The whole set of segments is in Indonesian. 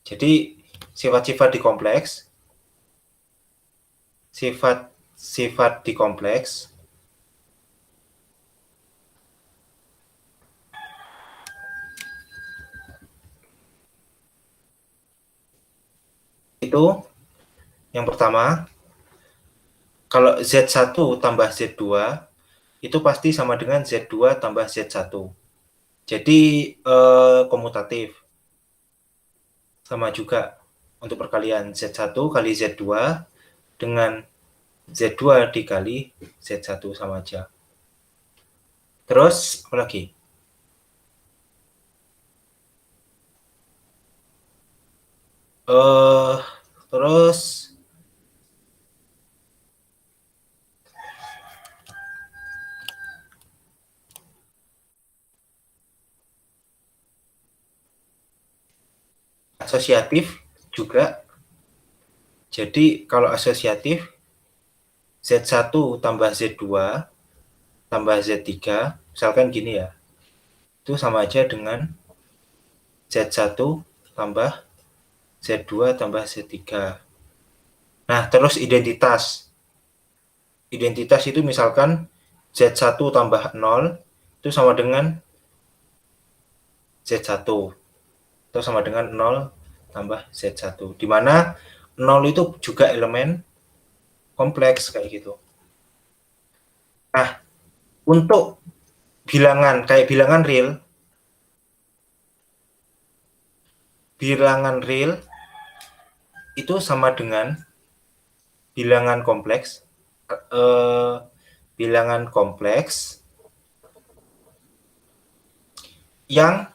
Jadi sifat-sifat di kompleks, sifat-sifat di kompleks itu yang pertama, kalau Z1 tambah Z2 itu pasti sama dengan Z2 tambah Z1. Jadi komutatif. Sama juga untuk perkalian Z1 kali Z2 dengan Z2 dikali Z1 sama aja. Terus apa lagi? Terus asosiatif juga. Jadi kalau asosiatif Z1 tambah Z2 tambah Z3, misalkan gini ya, itu sama aja dengan Z1 tambah Z2 tambah Z3. Nah, terus identitas. Identitas itu misalkan Z1 tambah 0 itu sama dengan Z1. Itu sama dengan 0 tambah Z1. Di mana 0 itu juga elemen kompleks kayak gitu. Nah, untuk bilangan kayak bilangan real itu sama dengan bilangan kompleks eh, bilangan kompleks yang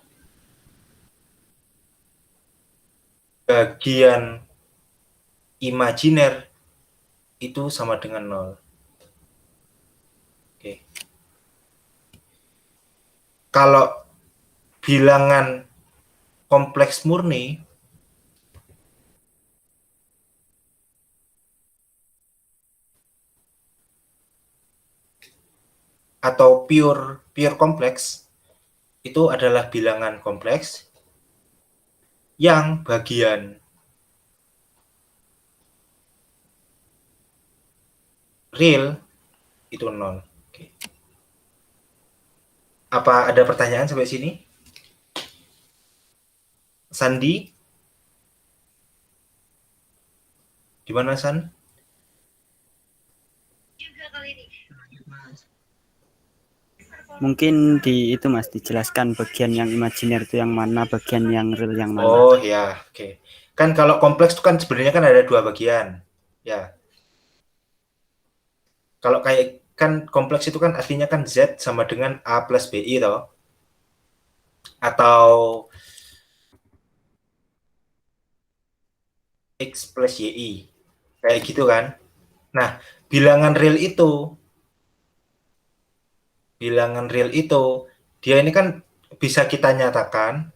bagian imajiner itu sama dengan 0. Oke. Kalau bilangan kompleks murni atau pure kompleks itu adalah bilangan kompleks yang bagian real itu 0. Oke. Apa ada pertanyaan sampai sini? Sandi? Di mana, San? Mungkin di itu Mas dijelaskan bagian yang imajiner itu yang mana, bagian yang real yang mana. Oh ya, oke. Kan kalau kompleks itu kan sebenarnya kan ada dua bagian. Ya. Kalau kayak kan kompleks itu kan artinya kan Z sama dengan A plus BI toh. Atau X plus YI. Kayak gitu kan. Nah, bilangan real itu dia ini kan bisa kita nyatakan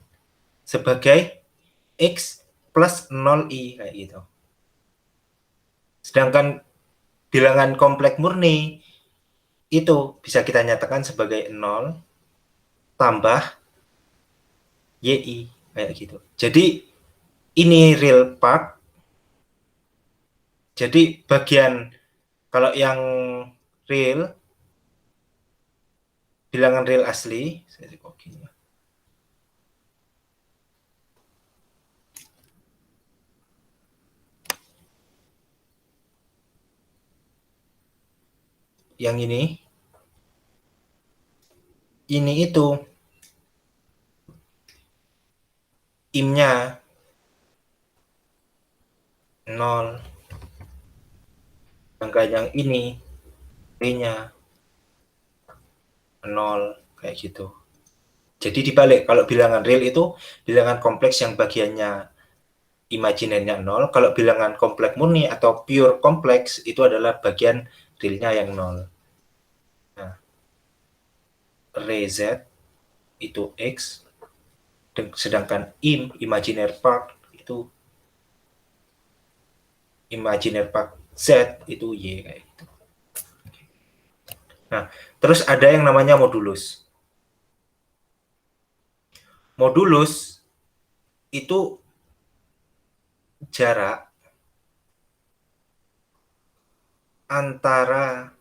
sebagai X plus 0i kayak gitu. Sedangkan bilangan kompleks murni itu bisa kita nyatakan sebagai 0 tambah YI kayak gitu. Jadi ini real part. Jadi bagian kalau yang real bilangan real asli saya kok gini ya. Yang ini itu imnya 0, sedangkan yang ini P-nya 0 kayak gitu. Jadi dibalik, kalau bilangan real itu bilangan kompleks yang bagiannya imajinernya 0, kalau bilangan kompleks murni atau pure kompleks itu adalah bagian realnya yang 0. Nah, RZ itu X, sedangkan imaginer part itu imaginer part Z itu Y kayak gitu. Nah, terus ada yang namanya modulus. Modulus itu jarak antara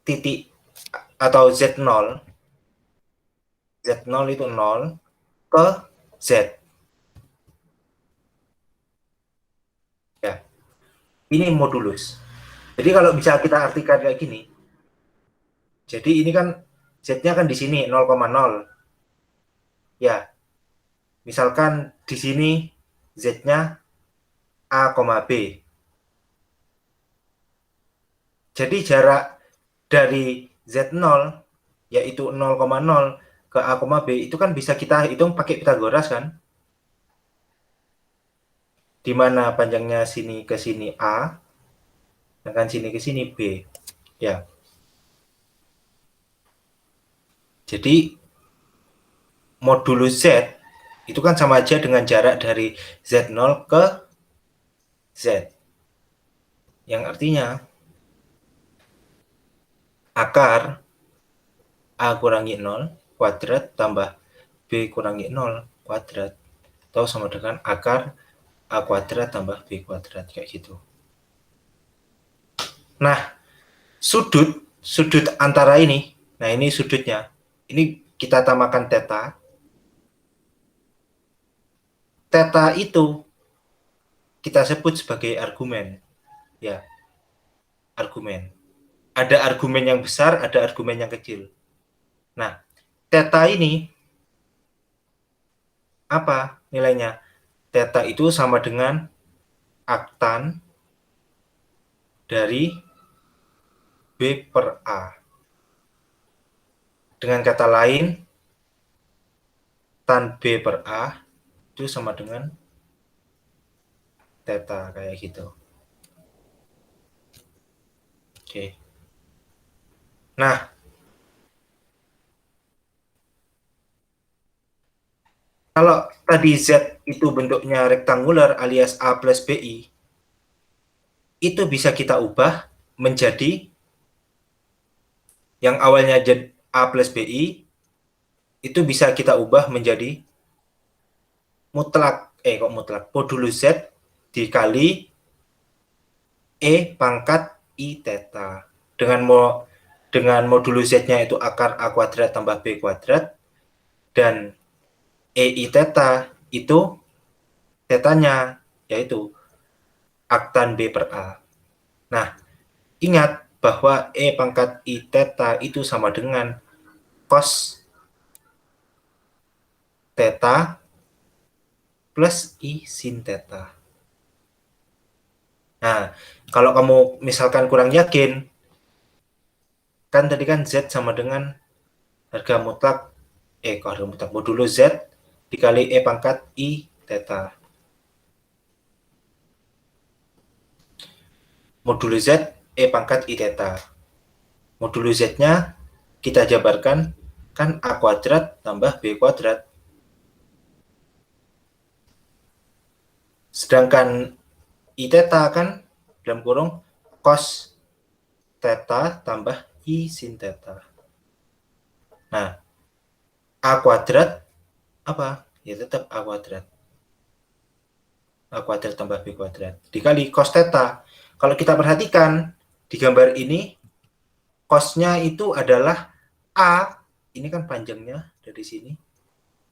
titik atau Z0 itu 0 ke Z. Ya, ini modulus. Jadi kalau bisa kita artikan kayak gini, jadi ini kan Z-nya kan di sini 0,0. Ya, misalkan di sini Z-nya A, B. Jadi jarak dari Z0 yaitu 0,0 ke A, B itu kan bisa kita hitung pakai Pitagoras kan? Di mana panjangnya sini ke sini A, sedangkan sini ke sini B. Ya. Jadi modulus Z itu kan sama aja dengan jarak dari Z0 ke Z. Yang artinya akar A kurangi 0 kuadrat tambah B kurangi 0 kuadrat atau sama dengan akar A kuadrat tambah B kuadrat kayak gitu. Nah, sudut antara ini, nah ini sudutnya. Ini kita tamakan theta. Theta itu kita sebut sebagai argumen. Ya, argumen. Ada argumen yang besar, ada argumen yang kecil. Nah, theta ini apa nilainya? Theta itu sama dengan aktan dari B per A. Dengan kata lain, tan B per A itu sama dengan theta kayak gitu. Oke. Nah, kalau tadi Z itu bentuknya rektangular alias A plus BI, itu bisa kita ubah menjadi yang awalnya A plus BI, itu bisa kita ubah menjadi modulus Z dikali E pangkat I theta. Dengan modulus Z-nya itu akar A kuadrat tambah B kuadrat, dan EI theta itu tetanya yaitu aktan B per A. Nah, ingat bahwa E pangkat I theta itu sama dengan cos theta plus I sin theta. Nah, kalau kamu misalkan kurang yakin, kan tadi kan Z sama dengan harga mutlak, harga mutlak modulus Z dikali E pangkat I theta. Modulus Z E pangkat I theta. Modulus Z-nya kita jabarkan kan A kuadrat tambah B kuadrat. Sedangkan I theta kan dalam kurung cos theta tambah I sin theta. Nah, A kuadrat apa? Ya tetap A kuadrat. A kuadrat tambah B kuadrat. Dikali cos theta. Kalau kita perhatikan di gambar ini, cosnya itu adalah A. Ini kan panjangnya dari sini.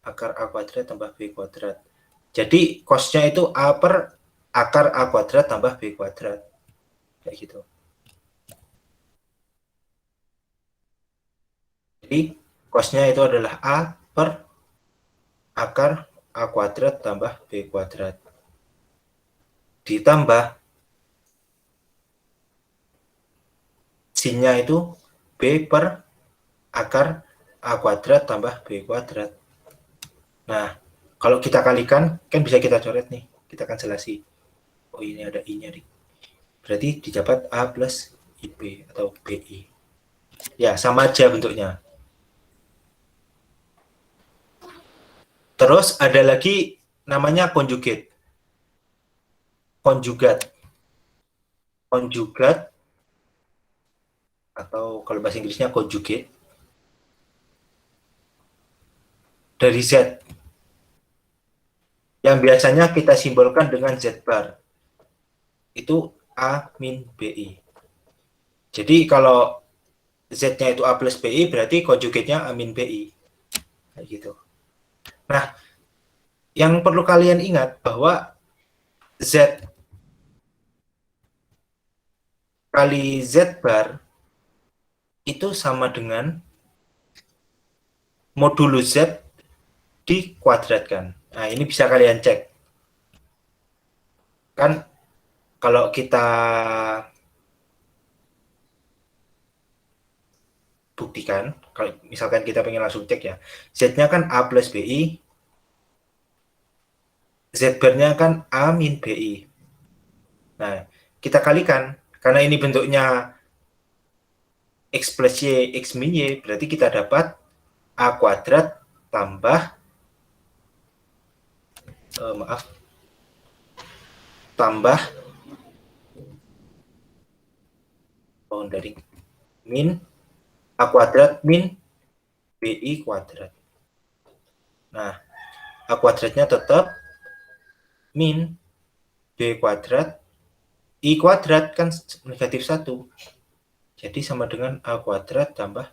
Akar A kuadrat tambah B kuadrat. Jadi cosnya itu A per akar A kuadrat tambah B kuadrat. Kayak gitu. Jadi cosnya itu adalah A per akar A kuadrat tambah B kuadrat. Ditambah sinnya itu B per akar A kuadrat tambah B kuadrat. Nah, kalau kita kalikan, kan bisa kita coret nih. Kita akan selasi. Oh, ini ada I-nya nih. Berarti didapat A plus IB atau BI. Ya, sama aja bentuknya. Terus ada lagi namanya conjugate. Conjugat. Conjugat atau kalau bahasa Inggrisnya conjugate dari Z. yang biasanya kita simbolkan dengan Z bar. Itu A min BI. Jadi kalau Z-nya itu A plus BI, berarti konjugatnya A min BI. Kayak gitu. Nah, yang perlu kalian ingat bahwa Z kali Z bar itu sama dengan modulus Z dikuadratkan. Nah, ini bisa kalian cek. Kan kalau kita buktikan, kalau misalkan kita pengen langsung cek ya, Z-nya kan A plus BI, Z bar-nya kan A min BI. Nah, kita kalikan, karena ini bentuknya X plus Y, X min Y, berarti kita dapat A kuadrat tambah, tambah boundary min A kuadrat min BI kuadrat. Nah, A kuadratnya tetap min B kuadrat, I kuadrat kan negatif 1. Jadi sama dengan A kuadrat tambah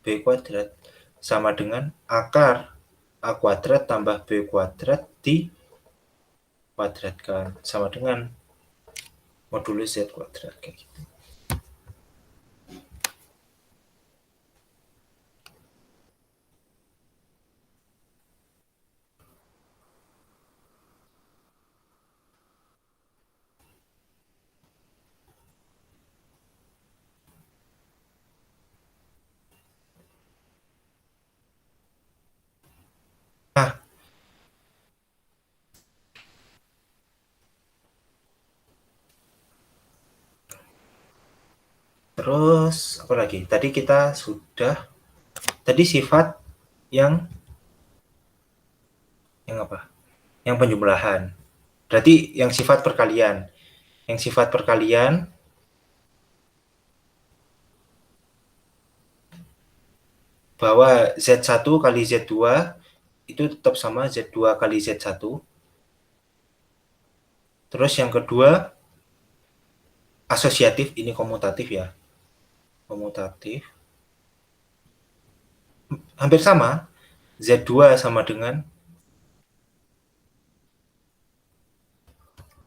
B kuadrat. Sama dengan akar A kuadrat tambah B kuadrat dikuadratkan. Sama dengan modulus Z kuadrat. Kayak gitu. Nah, terus apa lagi? Tadi kita sudah, tadi sifat yang apa? Yang penjumlahan. Berarti yang sifat perkalian. Yang sifat perkalian bahwa Z1 kali Z2 itu tetap sama Z2 kali Z1. Terus yang kedua, asosiatif, ini komutatif ya. Komutatif. Hampir sama, Z2 sama dengan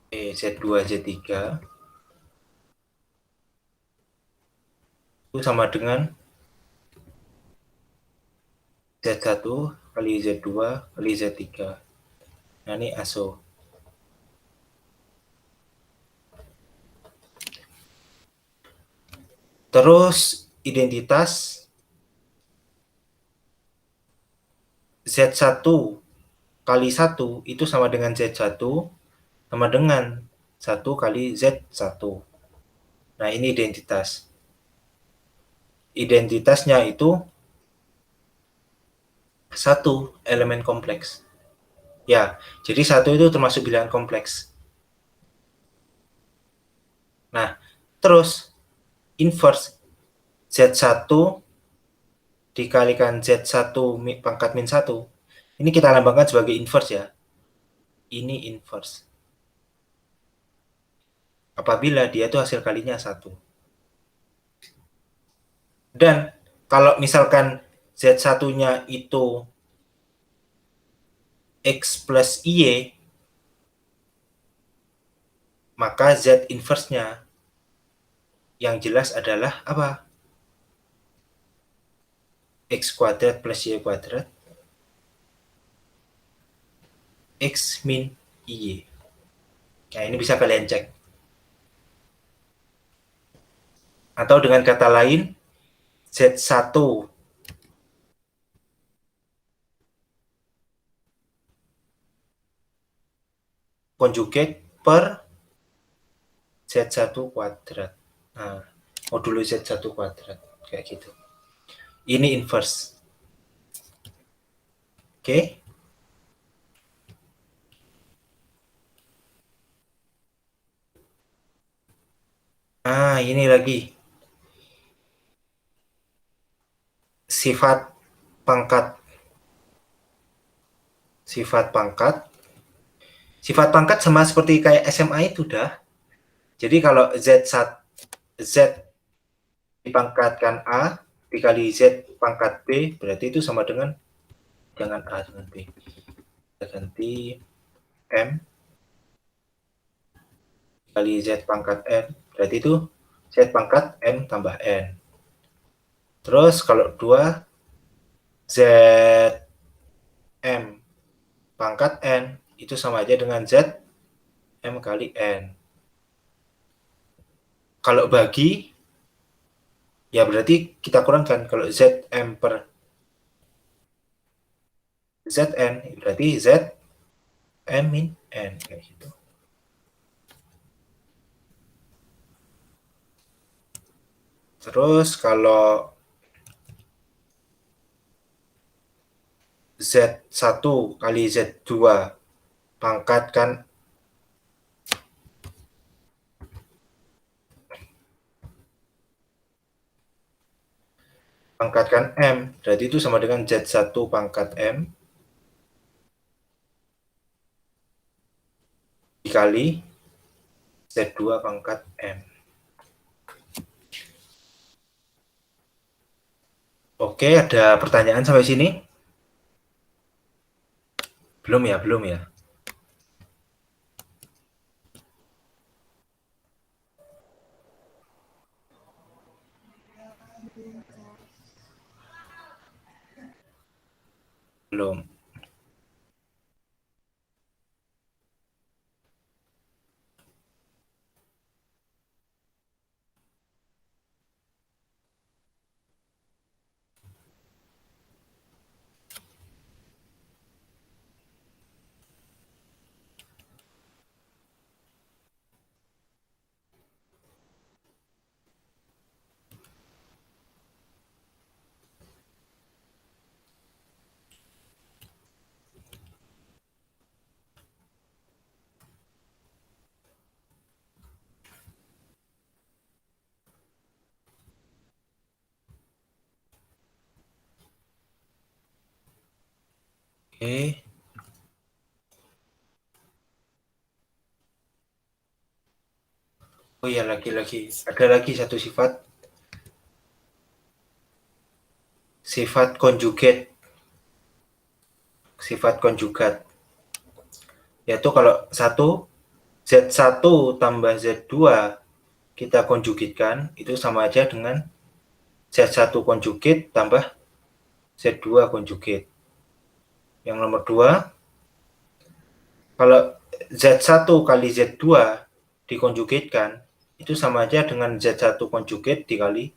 Z2 Z3 itu sama dengan Z1 kali Z2 kali Z3. Nah, ini aso. Terus identitas Z1 kali 1 itu sama dengan Z1 sama dengan 1 kali Z1. Nah, ini identitas. Identitasnya itu satu elemen kompleks. Ya, jadi satu itu termasuk bilangan kompleks. Nah, terus inverse Z1 dikalikan Z1 pangkat min 1. Ini kita lambangkan sebagai inverse ya. Ini inverse. Apabila dia itu hasil kalinya 1. Dan kalau misalkan Z1-nya itu X plus Y, maka Z inverse-nya yang jelas adalah apa? X kuadrat plus Y kuadrat X min Y. Nah, ini bisa kalian cek. Atau dengan kata lain, Z1 conjugate per Z1 kuadrat. Nah, modulus Z1 kuadrat. Kayak gitu. Ini inverse. Oke. Nah, ini lagi. Sifat pangkat. Sifat pangkat Sifat pangkat sama seperti kayak SMA itu dah. Jadi kalau Z dipangkatkan A dikali Z pangkat B, berarti itu sama dengan, jangan A dengan B. Kita ganti M kali Z pangkat N, berarti itu Z pangkat M tambah N. Terus kalau 2 Z M pangkat N itu sama aja dengan Z M kali N. Kalau bagi, ya berarti kita kurangkan. Kalau Z M per Zn, berarti Z M min N. Kayak gitu. Terus kalau Z1 kali Z2 pangkatkan M, berarti itu sama dengan Z1 pangkat M dikali Z2 pangkat M. Oke, ada pertanyaan sampai sini? Belum ya, belum ya. Belum. Oke. Oh iya, lagi-lagi. Ada lagi satu sifat. Sifat konjugat. Sifat konjugat. Yaitu kalau Z1 tambah Z2 kita konjugitkan, itu sama aja dengan Z1 konjugit tambah Z2 konjugit. Yang nomor 2, kalau Z1 kali Z2 dikonjugitkan, itu sama aja dengan Z1 konjugit dikali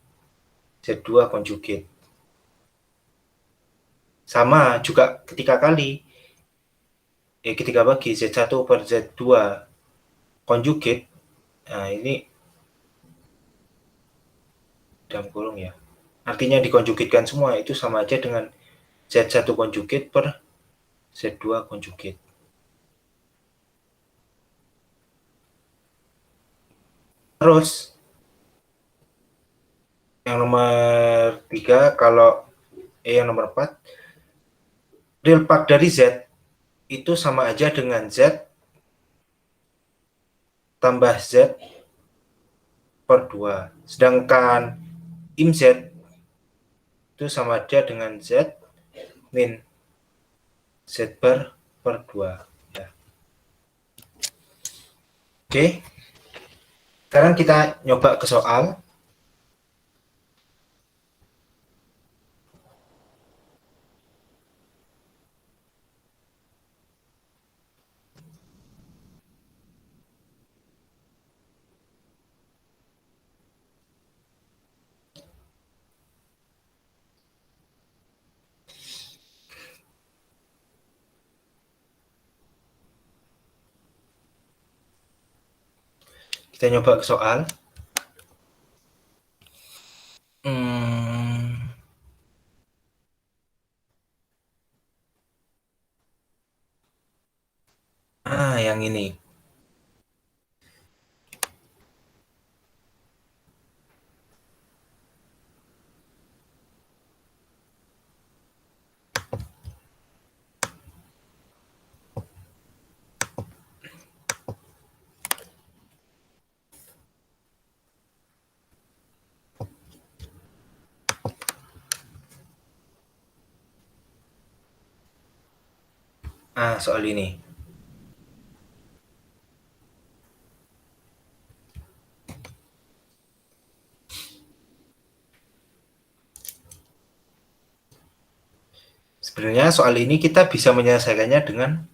Z2 konjugit. Sama juga ketika bagi Z1 per Z2 konjugit, nah ini dalam kurung ya. Artinya dikonjugitkan semua, itu sama aja dengan Z1 konjugit per Z2 konjugit. Terus yang nomor 3, yang nomor 4, real part dari Z itu sama aja dengan Z tambah Z per 2. Sedangkan im Z itu sama aja dengan Z min Z per 2. Ya. Oke, sekarang kita nyoba ke soal. Kita nyoba ke soal. Yang ini. Soal ini. Sebenarnya soal ini kita bisa menyelesaikannya dengan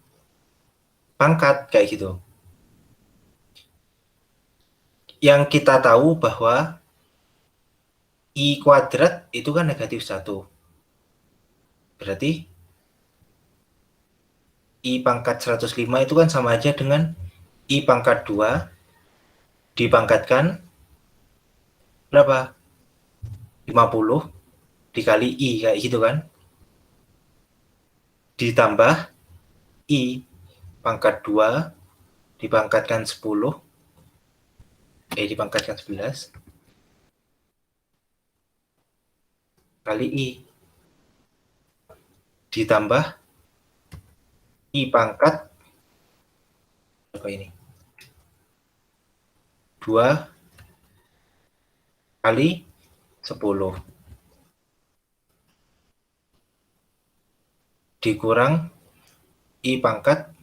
pangkat kayak gitu. Yang kita tahu bahwa I kuadrat itu kan negatif 1. Berarti I pangkat 105 itu kan sama aja dengan I pangkat 2 dipangkatkan berapa? 50 dikali I kayak gitu kan. Ditambah I pangkat 2 dipangkatkan 10 dipangkatkan 11 kali I ditambah I pangkat apa ini? 2 kali 10 dikurang I pangkat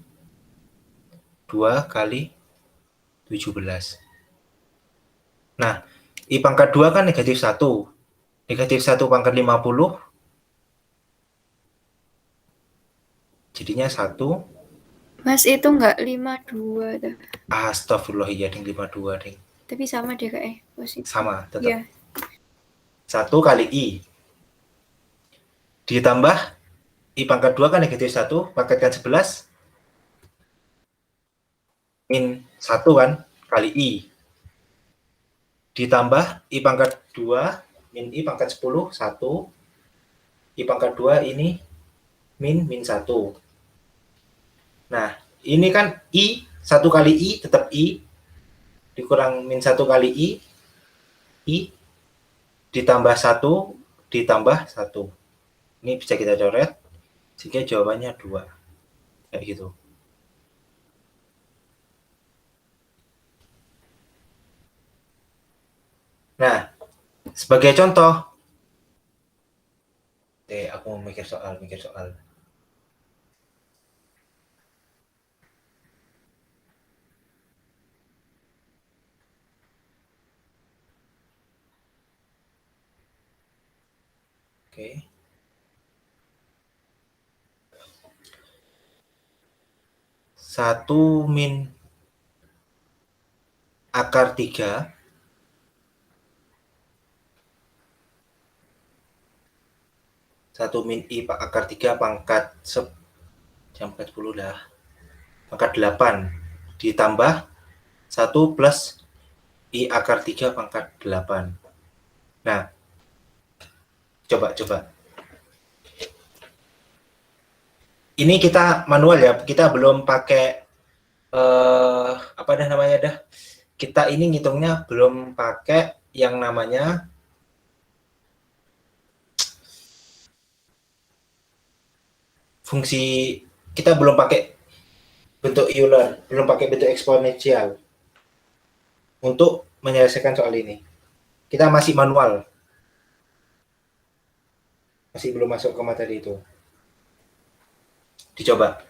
2 kali 17. Nah, I pangkat 2 kan negatif 1. Negatif 1 pangkat 50 jadinya 1. Mas itu enggak 52 tuh. Astagfirullah, iya ding 52 ding. Tapi sama deh kayak positif. Sama, tetap. Ya. 1 kali I ditambah I pangkat 2 kan negatif 1, pangkatkan 11 min 1 kan kali I ditambah I pangkat 2 min I pangkat 10 1 I pangkat 2 ini min 1. Nah, ini kan I 1 kali I tetap I dikurang min 1 kali I ditambah 1 ditambah 1. Ini bisa kita coret sehingga jawabannya 2. Kayak gitu. Nah, sebagai contoh, aku mau mikir soal. Oke. 1 min akar 3 1 min I akar 3 pangkat 10 dah. Pangkat 8 ditambah 1 plus I akar 3 pangkat 8. Nah, coba. Ini kita manual ya, kita belum pakai apa namanya dah. Kita ini ngitungnya belum pakai yang namanya fungsi, kita belum pakai bentuk Euler, belum pakai bentuk eksponensial untuk menyelesaikan soal ini. Kita masih manual. Masih belum masuk ke materi itu. Dicoba.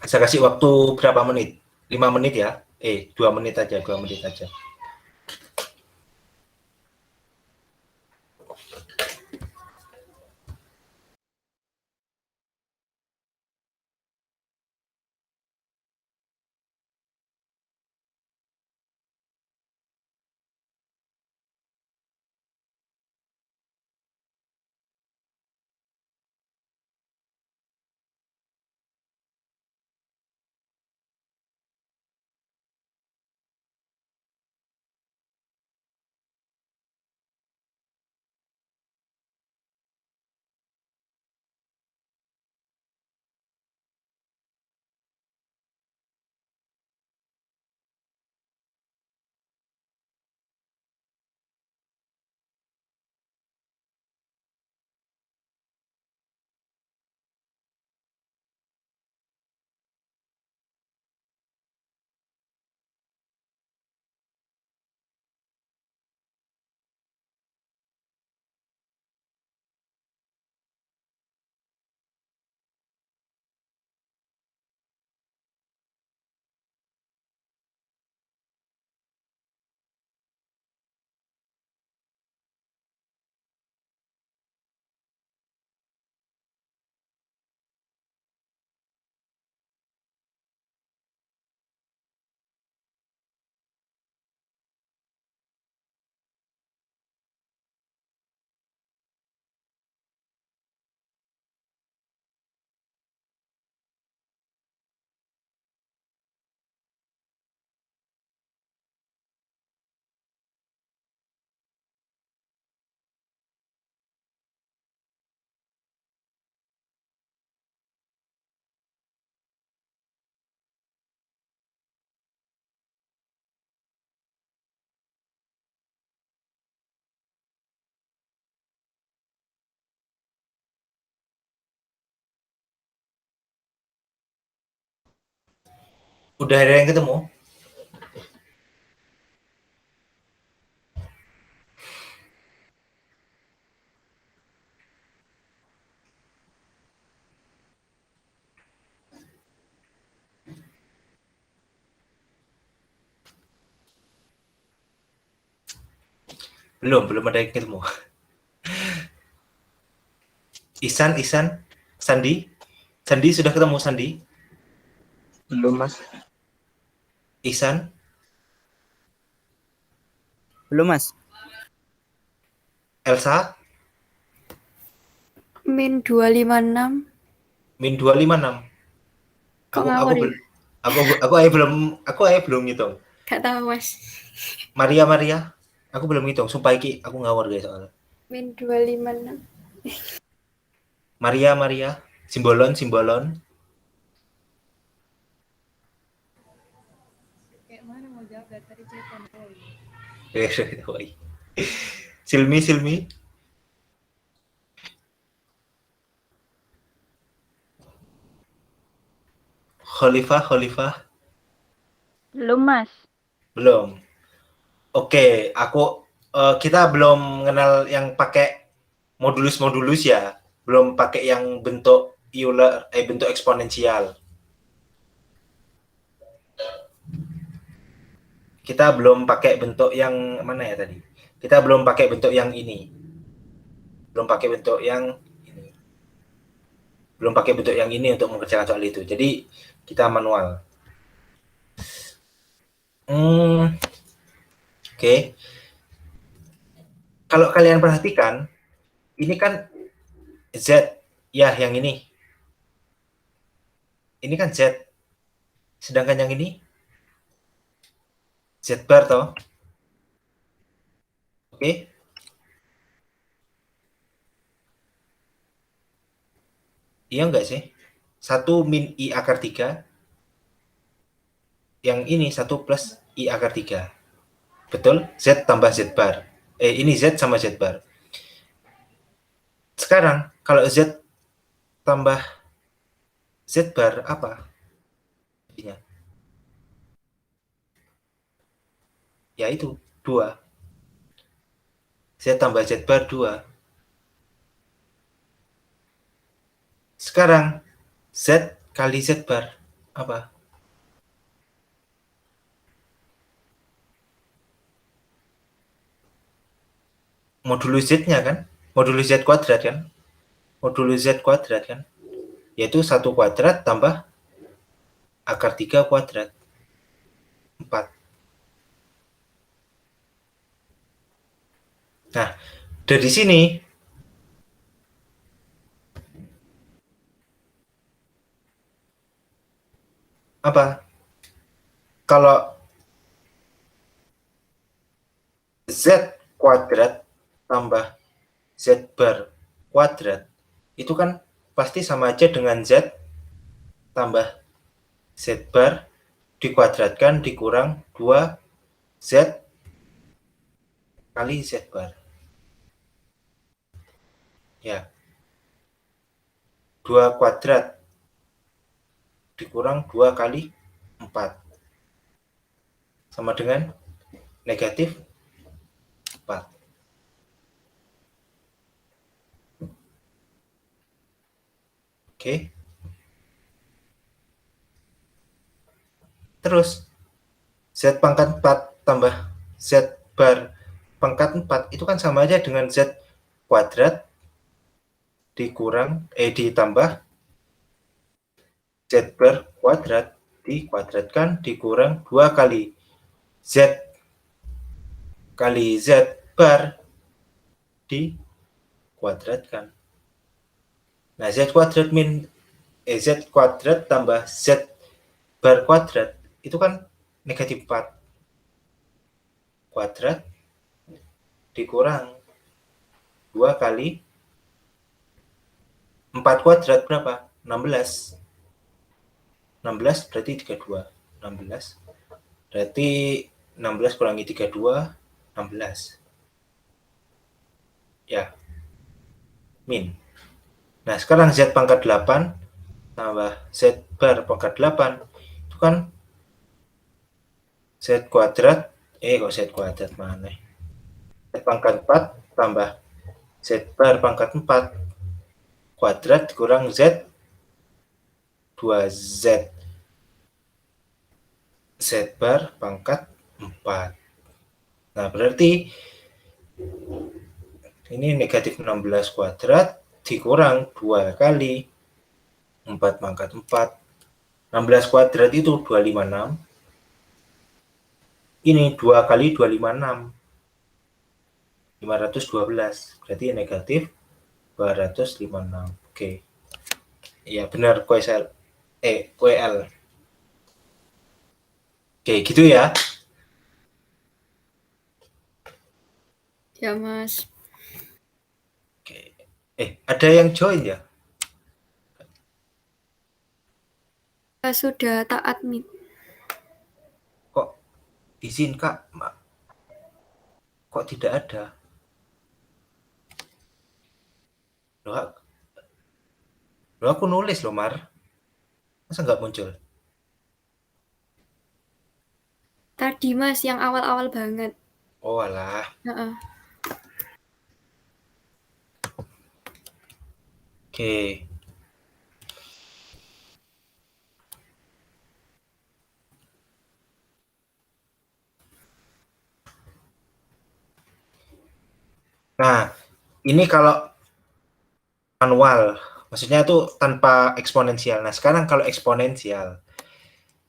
Saya kasih waktu berapa menit? 5 menit ya. 2 menit aja. Udah ada yang ketemu? Belum ada yang ketemu. Ihsan, Sandi sudah ketemu Sandi? Belum, Mas. Ihsan, Belum, Mas. Elsa, Min 256. min 256. Kok ngawur ya? Aku belum ngitung. Gak tahu, Mas. Maria, aku belum ngitung. Sumpah iki aku ngawur guys soalnya. Min 256. Maria, simbolon. Kayak mana mau jawab dari tadi cerita Silmi. Khalifah. Belum, Mas. Belum. Oke, kita belum mengenal yang pakai modulus ya. Belum pakai yang bentuk Euler, bentuk eksponensial. Kita belum pakai bentuk yang mana ya tadi? Kita belum pakai bentuk yang ini. Belum pakai bentuk yang ini untuk mengerjakan soal itu. Jadi kita manual. Oke. Kalau kalian perhatikan, ini kan Z, ya yang ini. Ini kan Z. Sedangkan yang ini Z bar toh. Oke. Iya enggak sih? 1 min I akar 3. Yang ini 1 plus I akar 3. Betul? Z tambah Z bar. Ini Z sama Z bar. Sekarang, kalau Z tambah Z bar, apa? Ya itu, 2. Z tambah Z bar 2. Sekarang, Z kali Z bar, apa? Modulus Z-nya kan? Modulus Z kuadrat kan? Modulus Z kuadrat kan? Yaitu 1 kuadrat tambah akar 3 kuadrat. 4. Nah, dari sini apa? Kalau Z kuadrat tambah Z bar kuadrat, itu kan pasti sama aja dengan Z tambah Z bar dikuadratkan dikurang 2 Z kali Z bar. Ya. 2 kuadrat dikurang 2 kali 4. Sama dengan negatif 4. Oke. Terus Z pangkat 4 tambah Z bar pangkat 4 itu kan sama aja dengan Z kuadrat ditambah Z bar kuadrat dikuadratkan dikurang 2 kali Z kali Z bar dikuadratkan. Nah, Z kuadrat Z kuadrat tambah Z bar kuadrat itu kan negatif 4 kuadrat dikurang 2 kali 4 kuadrat berapa? 16. 16 berarti 32. 16. Berarti 16 kurangi 32, 16. Ya. Min. Nah, sekarang Z pangkat 8 tambah Z bar pangkat 8 itu kan Z kuadrat, kok Z kuadrat mana? Z pangkat 4 tambah Z bar pangkat 4 kuadrat kurang Z 2Z. Z bar pangkat 4. Nah, berarti ini negatif 16 kuadrat dikurang 2 kali 4 pangkat 4. 16 kuadrat itu 256. Ini 2 kali 256. 512. Berarti negatif 256. Oke. Iya, benar QL. QL. Oke, gitu ya. Ya, Mas. Oke. Ada yang join ya? Sudah tak admit. Kok izin, Kak? Kok tidak ada? Loh, aku nulis loh, Mar. Masa nggak muncul? Tadi, Mas, yang awal-awal banget. Oh, alah. Heeh. Oke. Nah, ini kalau manual, maksudnya itu tanpa eksponensial. Nah, sekarang kalau eksponensial,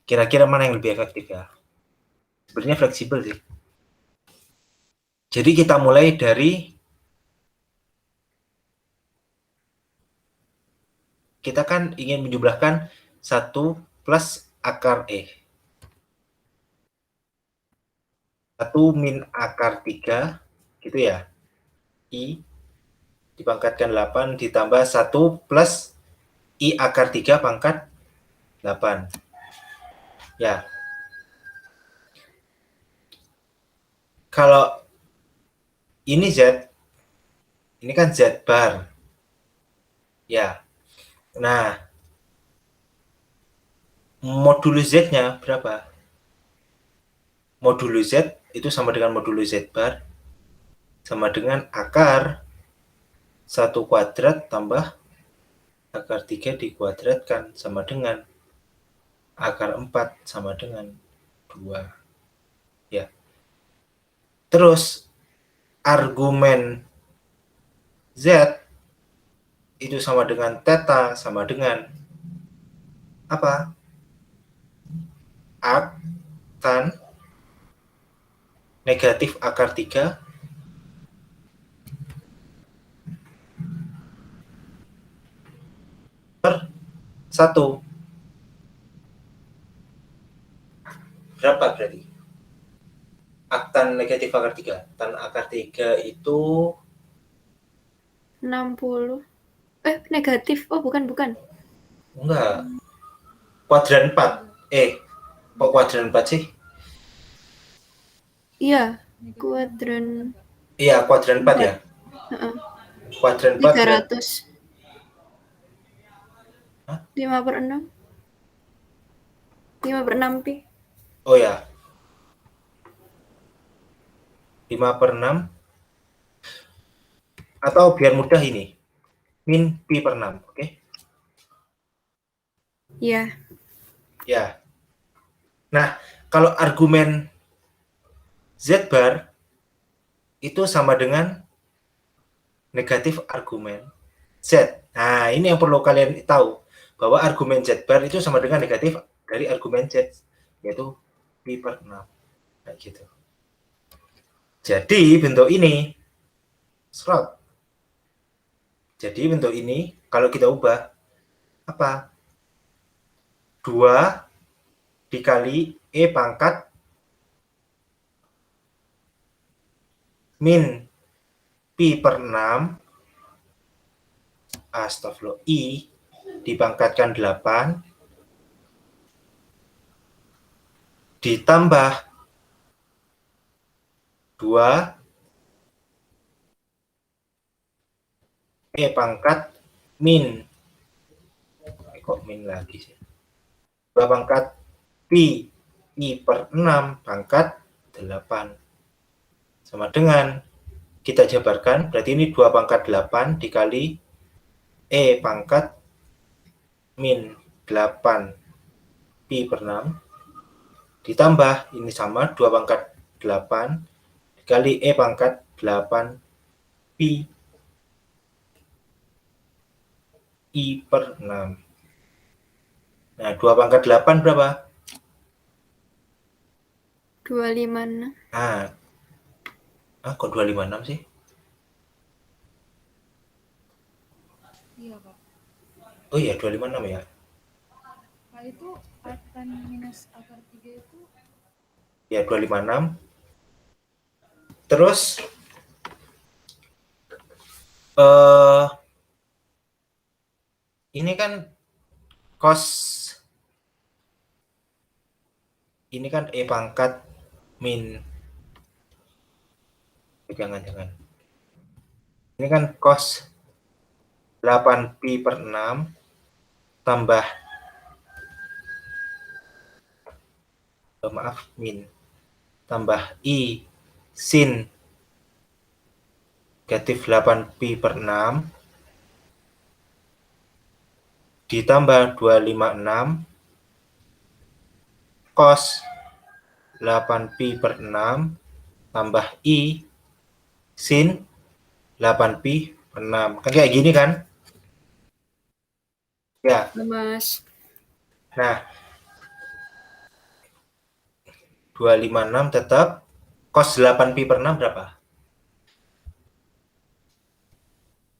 kira-kira mana yang lebih efektif ya? Sebenarnya fleksibel sih. Jadi kita mulai dari, kita kan ingin menjumlahkan 1 plus akar 1 min akar 3, gitu ya. I dipangkatkan 8 ditambah 1 plus I akar 3 pangkat 8. Ya. Kalau ini Z, ini kan Z bar. Ya. Nah, modulus Z-nya berapa? Modulus Z itu sama dengan modulus Z bar sama dengan akar 1 kuadrat tambah akar 3 dikuadratkan sama dengan akar 4 sama dengan 2. Ya. Terus argumen Z itu sama dengan theta sama dengan apa? Arc tan negatif akar 3 per 1. Berapa berarti? Tan negatif akar 3. Tan akar 3 itu 60. Negatif. Oh, bukan. enggak. Kuadran 4. Kok kuadran 4 sih? Iya, kuadran Iya, kuadran 4 ya. Heeh. Kuadran 4 300. Hah? 5/6. 5/6 pi. Oh ya. 5/6 atau biar mudah ini. Min pi per 6, oke? Iya. Ya. Nah, kalau argumen Z bar itu sama dengan negatif argumen Z. Nah, ini yang perlu kalian tahu, bahwa argumen Z bar itu sama dengan negatif dari argumen Z, yaitu pi per 6. Kayak gitu. Jadi bentuk ini slot. Jadi bentuk ini kalau kita ubah apa? 2 dikali pangkat min pi per 6 astagfirullah I dipangkatkan 8 ditambah 2 pangkat min, kok min lagi sih, 2 pangkat pi I per 6 pangkat 8. Sama dengan, kita jabarkan, berarti ini 2 pangkat 8 dikali E pangkat min 8 Pi per 6. Ditambah, ini sama, 2 pangkat 8 dikali E pangkat 8 Pi I per 6. Nah, 2 pangkat 8 berapa? 256. Kok 256 sih? Iya, Pak. Oh iya, 256 ya. Pak, itu tan minus akar 3 itu Ya, 256. Terus, ini kan cos, ini kan E pangkat min, jangan. Ini kan cos 8 Pi per 6 tambah, min, tambah I sin negatif 8 Pi per 6 ditambah 256 cos 8 Pi per 6 tambah I sin 8 Pi per 6. Kan kayak gini kan? Ya. Mas. Nah, 256 tetap, cos 8 Pi per 6 berapa?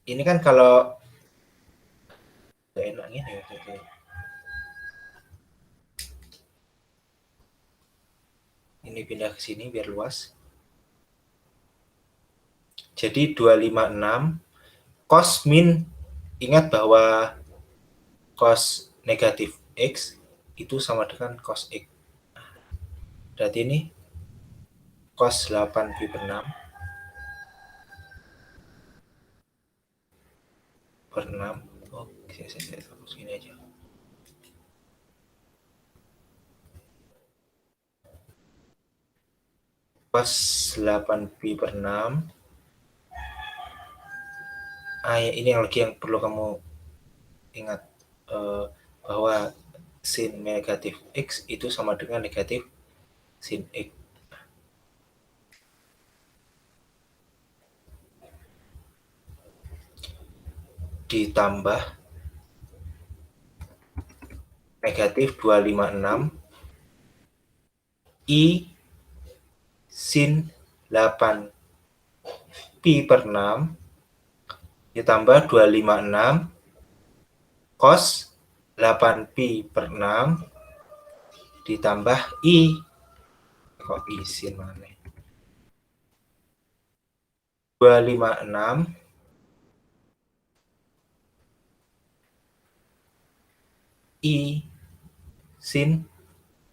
Ini kan kalau gak enak gini ya. Ini pindah ke sini biar luas. Jadi 256 cos min, ingat bahwa cos negatif X itu sama dengan cos X. Berarti ini cos 8 Pi per 6 per 6. Oke, saya hapus gini aja. Cos 8 Pi per 6. Ya, ini yang perlu kamu ingat, bahwa sin negatif X itu sama dengan negatif sin X. Ditambah negatif 256 I sin 8 Pi per 6 ditambah 256 cos 8 Pi per 6 ditambah I, kok I sin mana? 256 I sin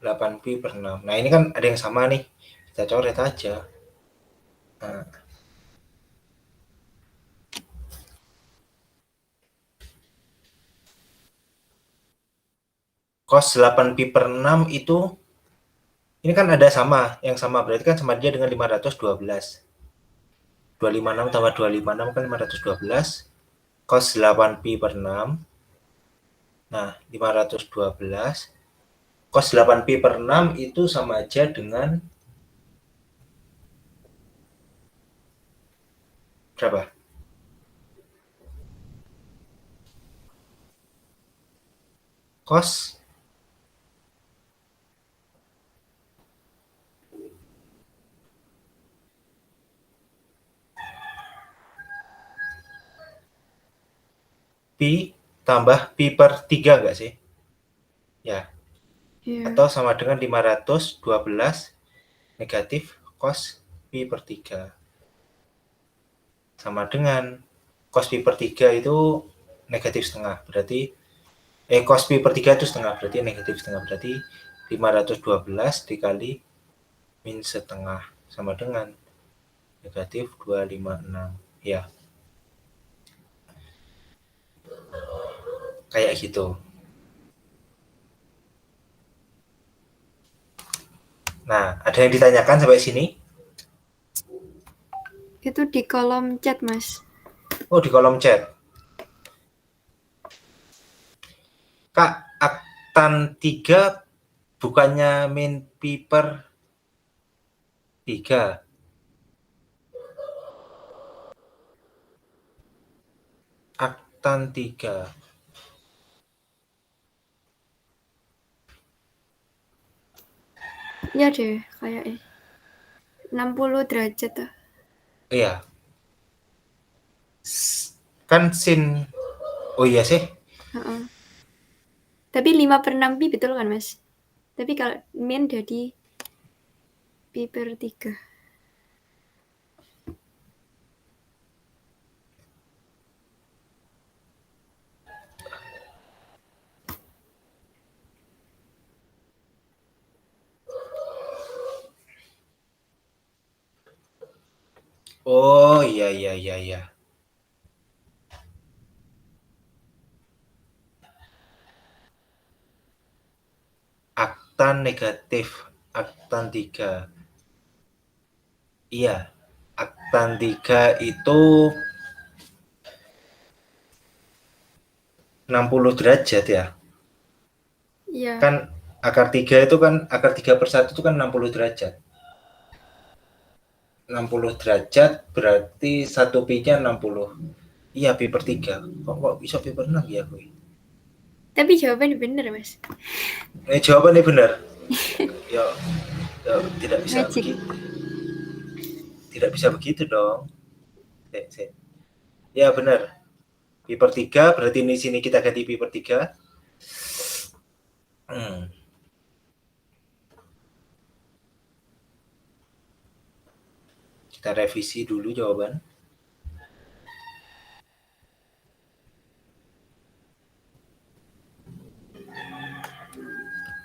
8 Pi per 6. Nah, ini kan ada yang sama nih. Kita coret aja. Nah. Cos 8 Pi per 6 itu, ini kan ada sama, yang sama berarti kan sama dia dengan 512. 256 tambah 256 kan 512. Cos 8 Pi per 6. Nah, 512. Cos 8 Pi per 6 itu sama aja dengan berapa? Cos Pi tambah Pi per 3 enggak sih? Ya. Iya. Atau sama dengan 512 negatif cos Pi per 3. Sama dengan cos Pi per 3 itu negatif setengah. Berarti cos Pi per 3 itu setengah. Berarti negatif setengah. Berarti 512 dikali min setengah. Sama dengan negatif 256. Ya. Kayak gitu. Nah, ada yang ditanyakan sampai sini? Itu di kolom chat, Mas. Oh, di kolom chat. Kak, Aktan 3 bukannya main paper 3. Aktan 3. Iya deh, kayaknya 60 derajat tuh. Iya. Kan sin. Oh iya sih. Heeh. Tapi 5/6 pi betul kan, Mas? Tapi kalau min jadi pi/3. Oh iya iya iya iya. Aktan negatif, Aktan 3. Iya. Aktan 3 itu 60 derajat ya. Iya. Kan akar 3 itu kan akar 3/1 itu kan 60 derajat. 60 derajat berarti 1 pi-nya 60. Iya, pi/3. Kok bisa pi/6 ya, gue? Tapi jawabannya bener, Mas. Jawabannya benar. Ya, ya tidak bisa Magic. begitu. Tidak bisa begitu dong. Ya benar. Pi/3 berarti di sini kita ganti pi/3. Kita revisi dulu jawaban.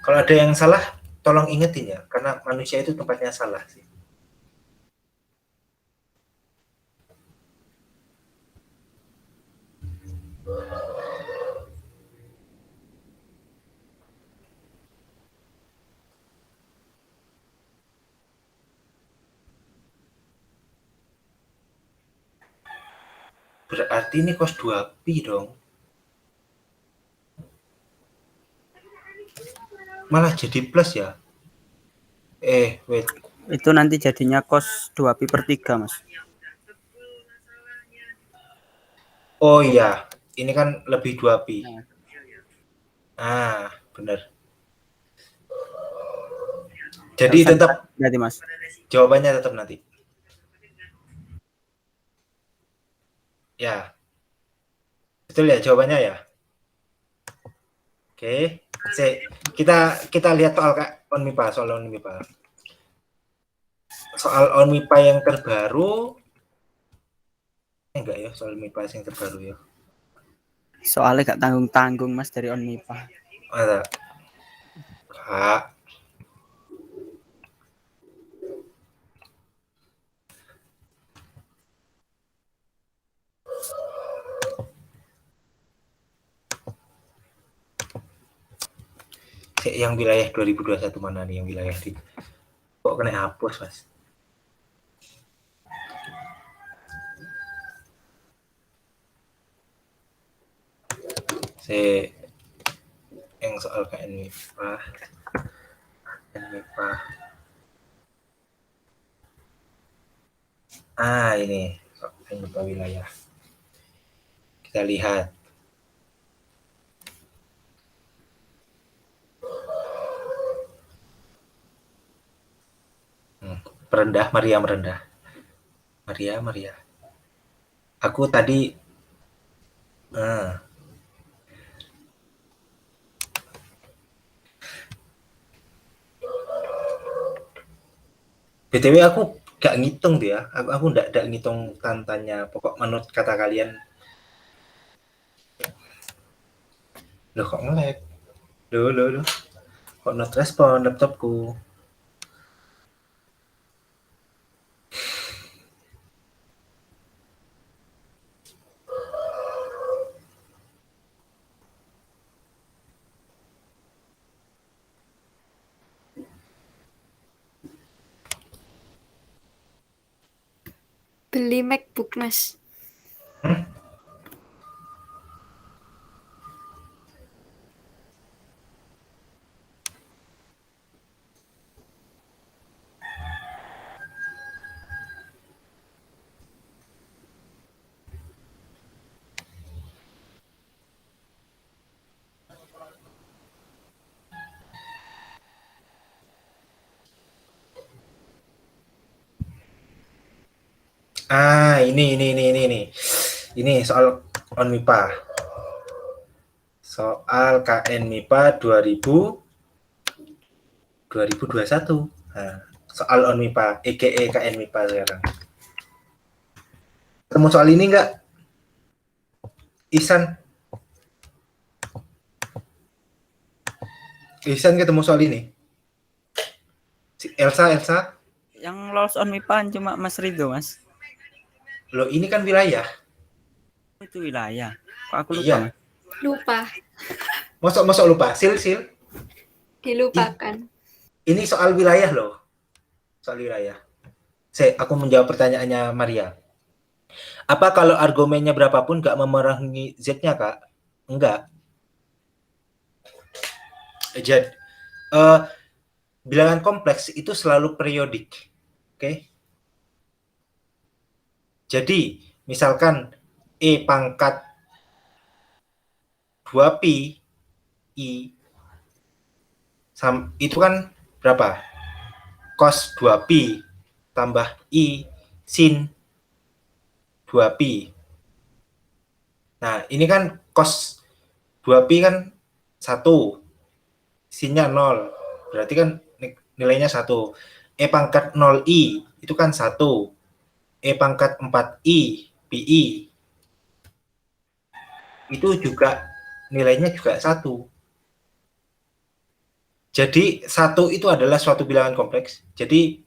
Kalau ada yang salah, tolong ingetin ya, karena manusia itu tempatnya salah sih. Berarti ini cos 2pi dong. Malah jadi plus ya. Wait. Itu nanti jadinya cos 2pi/3, Mas. Oh iya, ini kan lebih 2pi. Benar. Jadi tetap jadi, Mas. Jawabannya tetap nanti. Ya. Betul ya jawabannya ya? Oke. Kita lihat soal ONMIPA, soal ONMIPA. Soal ONMIPA yang terbaru enggak ya, soal MIPA yang terbaru ya. Soalnya gak tanggung-tanggung, Mas, dari ONMIPA. Ada. Kak. Yang wilayah 2021 mana nih yang wilayah di kok kena hapus, Mas? Yang soal KNMIPA. Ini soal KNMIPA wilayah. Kita lihat. Merendah, Maria merendah. Maria. Aku tadi BTW aku gak ngitung tuh ya. Aku nggak ngitung tantanya. Pokok menurut kata kalian. Loh kok nge-lag? Loh. Kok not respon laptopku? Beli MacBook, Mas. Hmm? Ini soal on MIPA. Soal KN MIPA 2021. Nah, soal on MIPA, EGE KN MIPA sekarang. Ketemu soal ini enggak? Ihsan ketemu soal ini? Elsa? Yang lolos on MIPA cuma Mas Ridho, Mas. Loh, ini kan wilayah. Itu wilayah. Kok aku lupa, Iya. Mas? Lupa. Mosok lupa. Sil. Dilupakan. Ini soal wilayah loh. Soal wilayah. Aku menjawab pertanyaannya Maria. Apa kalau argumennya berapapun nggak memerangi Z-nya, Kak? Enggak. Jadi, bilangan kompleks itu selalu periodik. Oke? Jadi, misalkan E pangkat 2pi I itu kan berapa? Cos 2pi tambah I sin 2pi. Nah, ini kan cos 2pi kan 1, sinnya 0. Berarti kan nilainya 1. E pangkat 0i itu kan 1. E pangkat 4i pi itu juga nilainya juga 1. Jadi 1 itu adalah suatu bilangan kompleks. Jadi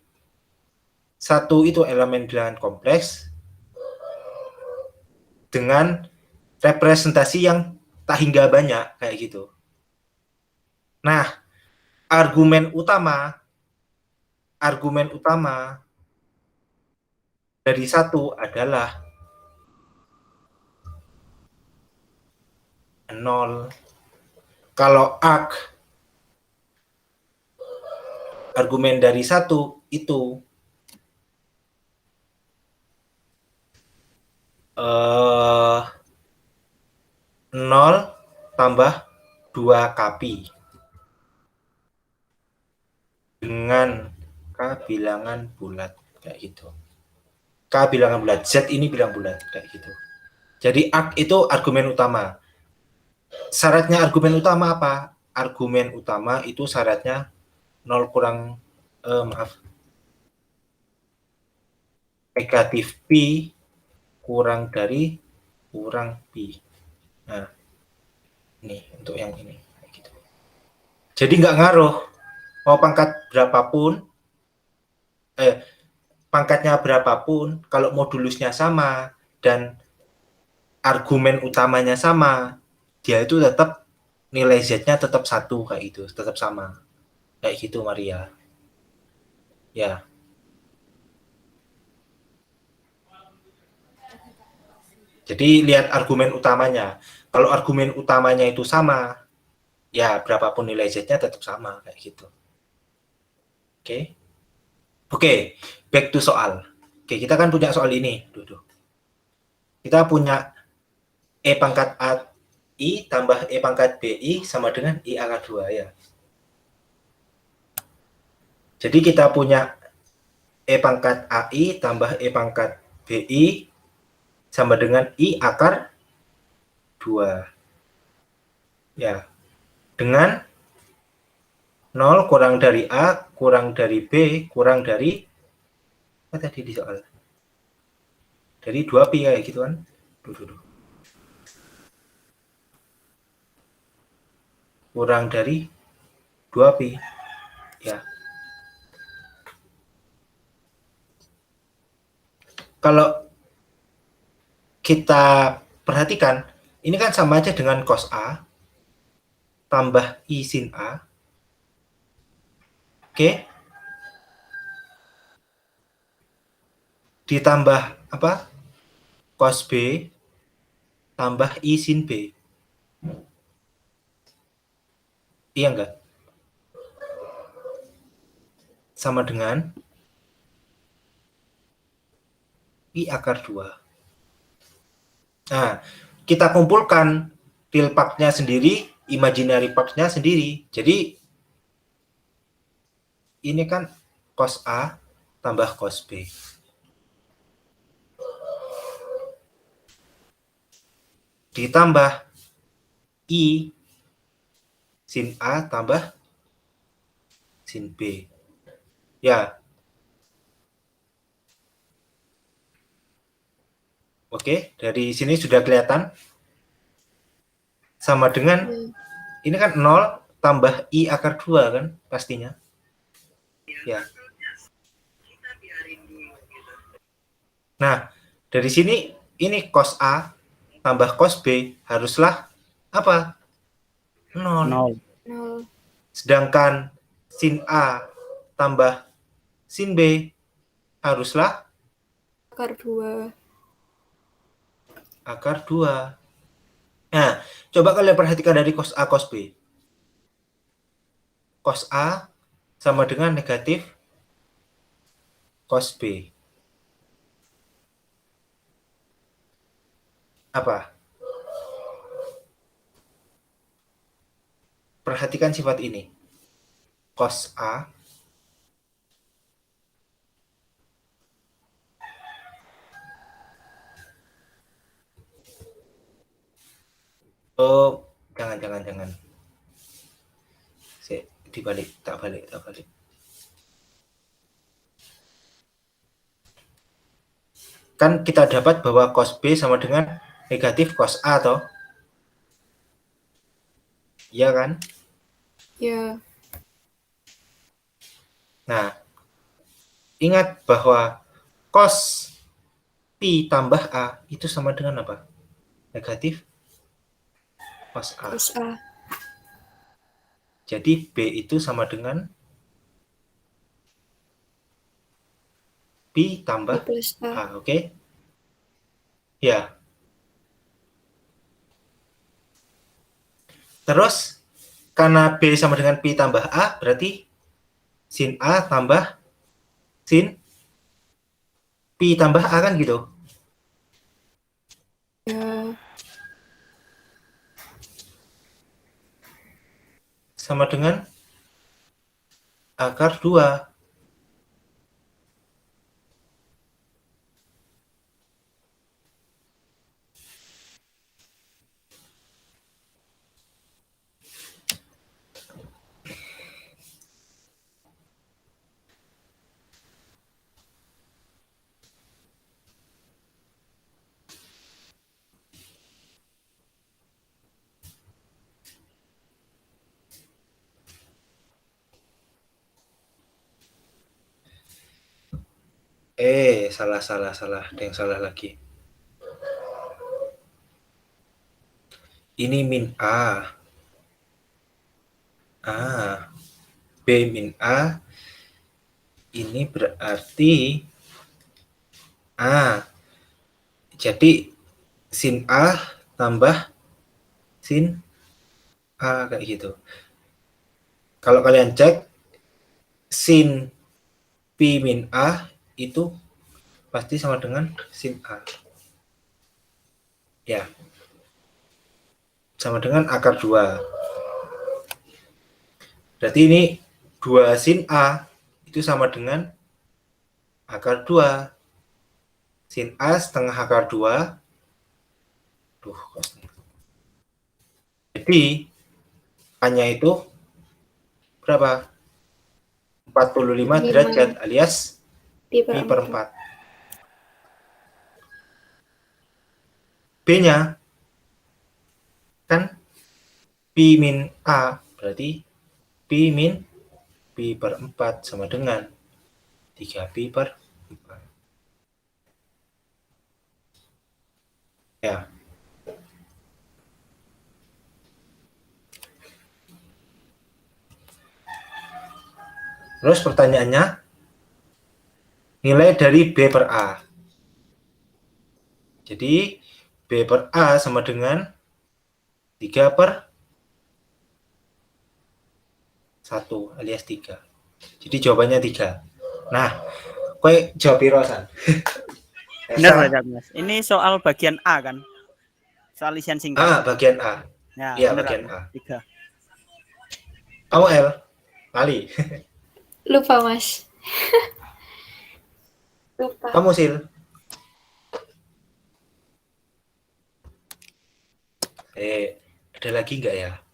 1 itu elemen bilangan kompleks dengan representasi yang tak hingga banyak kayak gitu. Nah, argumen utama dari 1 adalah 0. Kalau argumen dari 1 itu 0 tambah 2 kapi dengan K bilangan bulat kayak gitu. K bilangan bulat, Z ini bilang bulat kayak gitu. Jadi itu argumen utama. Syaratnya argumen utama apa? Argumen utama itu syaratnya 0 kurang negatif pi kurang dari kurang pi. Nah, ini untuk yang ini gitu. Jadi nggak ngaruh mau pangkat berapapun, pangkatnya berapapun, kalau modulusnya sama dan argumen utamanya sama, dia itu tetap nilai Z-nya tetap 1 kayak gitu, tetap sama. Kayak gitu Maria. Ya. Jadi lihat argumen utamanya. Kalau argumen utamanya itu sama, ya berapapun nilai Z-nya tetap sama kayak gitu. Oke, back to soal. Oke, kita kan punya soal ini. Kita punya E pangkat I tambah E pangkat BI sama dengan I akar 2 ya. Jadi kita punya E pangkat AI tambah E pangkat BI sama dengan I akar 2. Ya. Dengan 0 kurang dari A, kurang dari B, kurang dari apa tadi di soal? Dari 2pi kayak gitu kan. Kurang dari 2pi. Ya. Kalau kita perhatikan, ini kan sama aja dengan cos A tambah I sin A. Oke. ditambah apa? Cos B tambah I sin B. Iya enggak? Sama dengan I akar 2. Nah, kita kumpulkan real part-nya sendiri, imaginary part-nya sendiri. Jadi, ini kan cos A tambah cos B. Ditambah I sin A tambah sin B. Ya. Oke, dari sini sudah kelihatan. Sama dengan, ini kan 0 tambah I akar 2 kan, pastinya. Ya. Nah, dari sini, ini cos A tambah cos B haruslah apa? 0. 0. Sedangkan sin A tambah sin B haruslah Akar 2. akar 2. Nah, coba kalian perhatikan dari cos A, cos B. Cos A sama dengan negatif cos B. Apa? Perhatikan sifat ini. Cos A oh, jangan. Dibalik, tak balik. Kan kita dapat bahwa cos B sama dengan negatif cos A toh? Iya kan? Ya. Nah, ingat bahwa cos P tambah A itu sama dengan apa? Negatif cos A. Cos A. Jadi B itu sama dengan P tambah B plus A. A, oke? Ya. Terus, karena B sama dengan P tambah A, berarti sin A tambah sin P tambah A kan gitu? Ya. Sama dengan akar 2. Salah. Ada yang salah lagi. Ini min A. B min A. Ini berarti A. Jadi sin A tambah sin A kayak gitu. Kalau kalian cek sin P min A itu pasti sama dengan sin A. Ya. Sama dengan akar 2. Berarti ini 2 sin A itu sama dengan akar 2. Sin A setengah akar 2. Jadi, A-nya itu berapa? 45 derajat alias Pi Pi per per 4. 4. B-nya kan Pi min A, berarti Pi min Pi per 4 sama dengan 3 Pi per 4. Ya. Terus pertanyaannya, nilai dari B per A. Jadi B per A sama dengan 3/1 alias 3. Jadi jawabannya 3. Nah, kowe jawab piro, San? Benar berarti aku, Mas. Ini soal bagian A kan? Soal isian singkat. Bagian A. Ya, Iya, benar bagian aku. A. 3. Kamu L? Kali. Lupa, Mas. Lupa. Kamu Sil? Ada lagi nggak ya?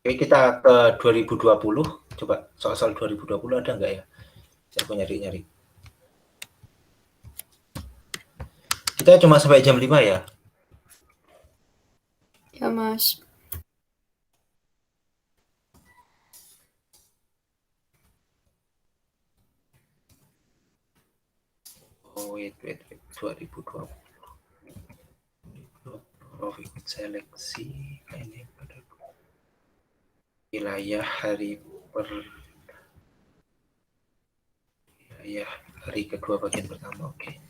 Oke, kita ke 2020. Coba soal 2020 ada nggak ya? Saya mau nyari-nyari. Kita cuma sampai jam 5 ya? Ya, Mas. Oh, wait. 2020. Profit seleksi ini pada wilayah hari kedua bagian pertama. Oke.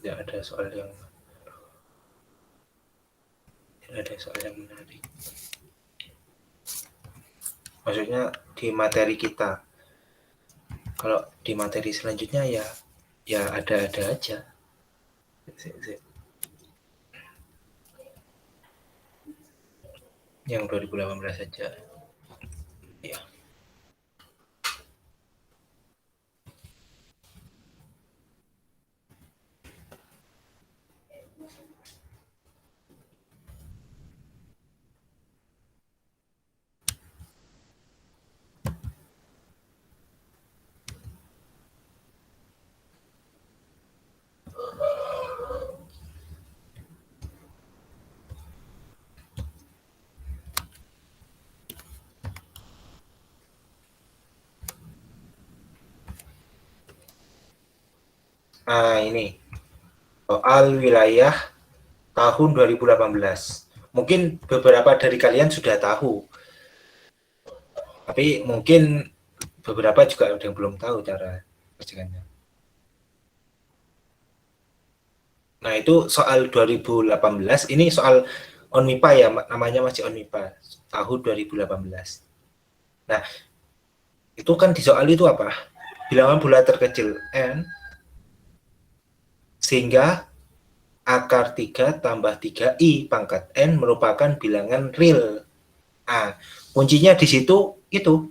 Tidak ada soal yang menarik. Maksudnya di materi kita. Kalau di materi selanjutnya ya ada-ada aja. Yang 2018 saja. Ya. Ini soal wilayah tahun 2018. Mungkin beberapa dari kalian sudah tahu, tapi mungkin beberapa juga ada yang belum tahu cara kerjanya. Nah, itu soal 2018. Ini soal ONMIPA ya, namanya masih ONMIPA tahun 2018. Nah, itu kan di soal itu apa? Bilangan bulat terkecil n sehingga akar 3 tambah 3i pangkat n merupakan bilangan real. Kuncinya di situ itu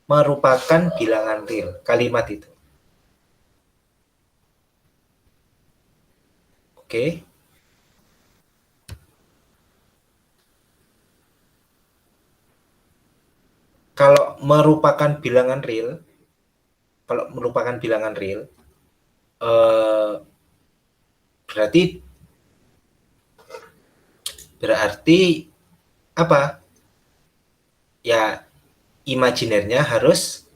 merupakan bilangan real, kalimat itu. Oke. Kalau merupakan bilangan real, berarti apa? Ya, imajinernya harus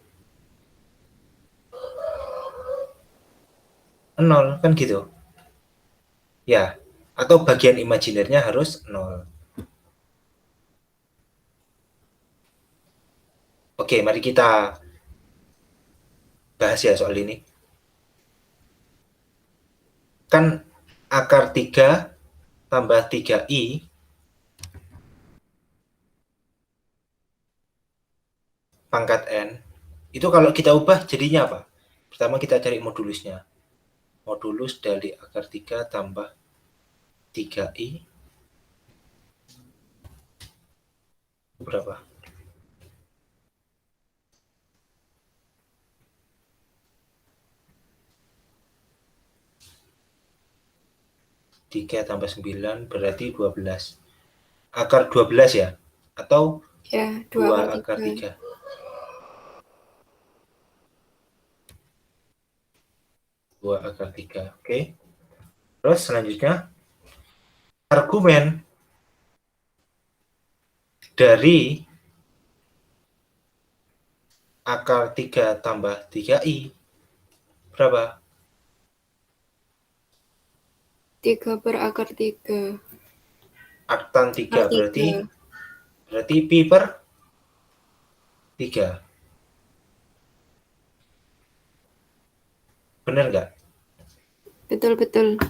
0 kan gitu. Ya, atau bagian imajinernya harus 0. Oke, mari kita bahas ya soal ini. Kan akar 3 tambah 3i pangkat n, itu kalau kita ubah jadinya apa? Pertama kita cari modulusnya. Modulus dari akar 3 tambah 3i berapa? 3 tambah 9 berarti 12. Akar 12 ya? Atau Ya, 2 2 akar akar 3. 3? Dua akar 3. Oke. Terus selanjutnya, argumen dari akar 3 tambah 3i berapa? 3 per akar 3. Aktan 3 Akar 3. berarti pi per 3. Benar nggak? Betul-betul.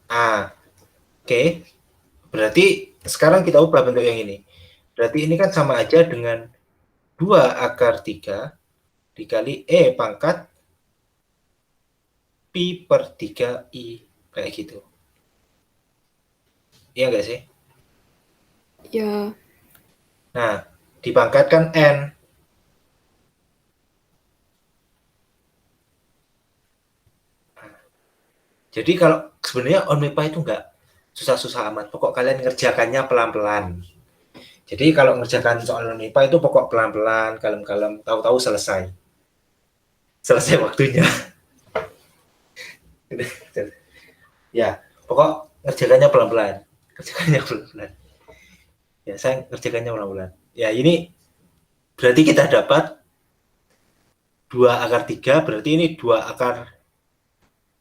Oke. Berarti sekarang kita ubah bentuk yang ini. Berarti ini kan sama aja dengan 2 akar 3 dikali E pangkat pi per 3i. Kayak gitu. Iya nggak sih? Ya, Nah, dipangkatkan N. Jadi kalau sebenarnya OnMIPA itu nggak susah-susah amat. Pokok kalian ngerjakannya pelan-pelan. Jadi kalau ngerjakan soal OnMIPA itu pokok pelan-pelan, kalem-kalem, tahu-tahu selesai. Selesai waktunya. Ya, pokok ngerjakannya pelan-pelan. Ngerjakannya pelan-pelan. Ya, saya ngerjakannya pelan-pelan. Ya, ini berarti kita dapat 2 akar 3, berarti ini 2 akar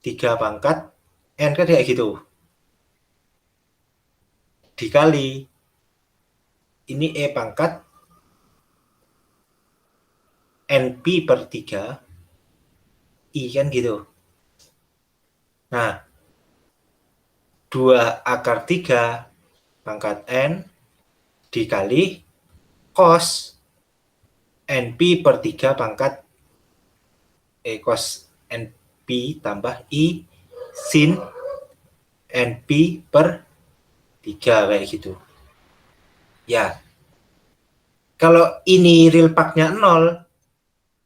3 pangkat N kan kayak gitu. Dikali ini E pangkat NP per 3 I kan gitu. Nah, 2 akar 3 pangkat N dikali cos NP per 3 pangkat cos NP tambah I sin NP per 3 kayak gitu. Ya, kalau ini real part-nya 0,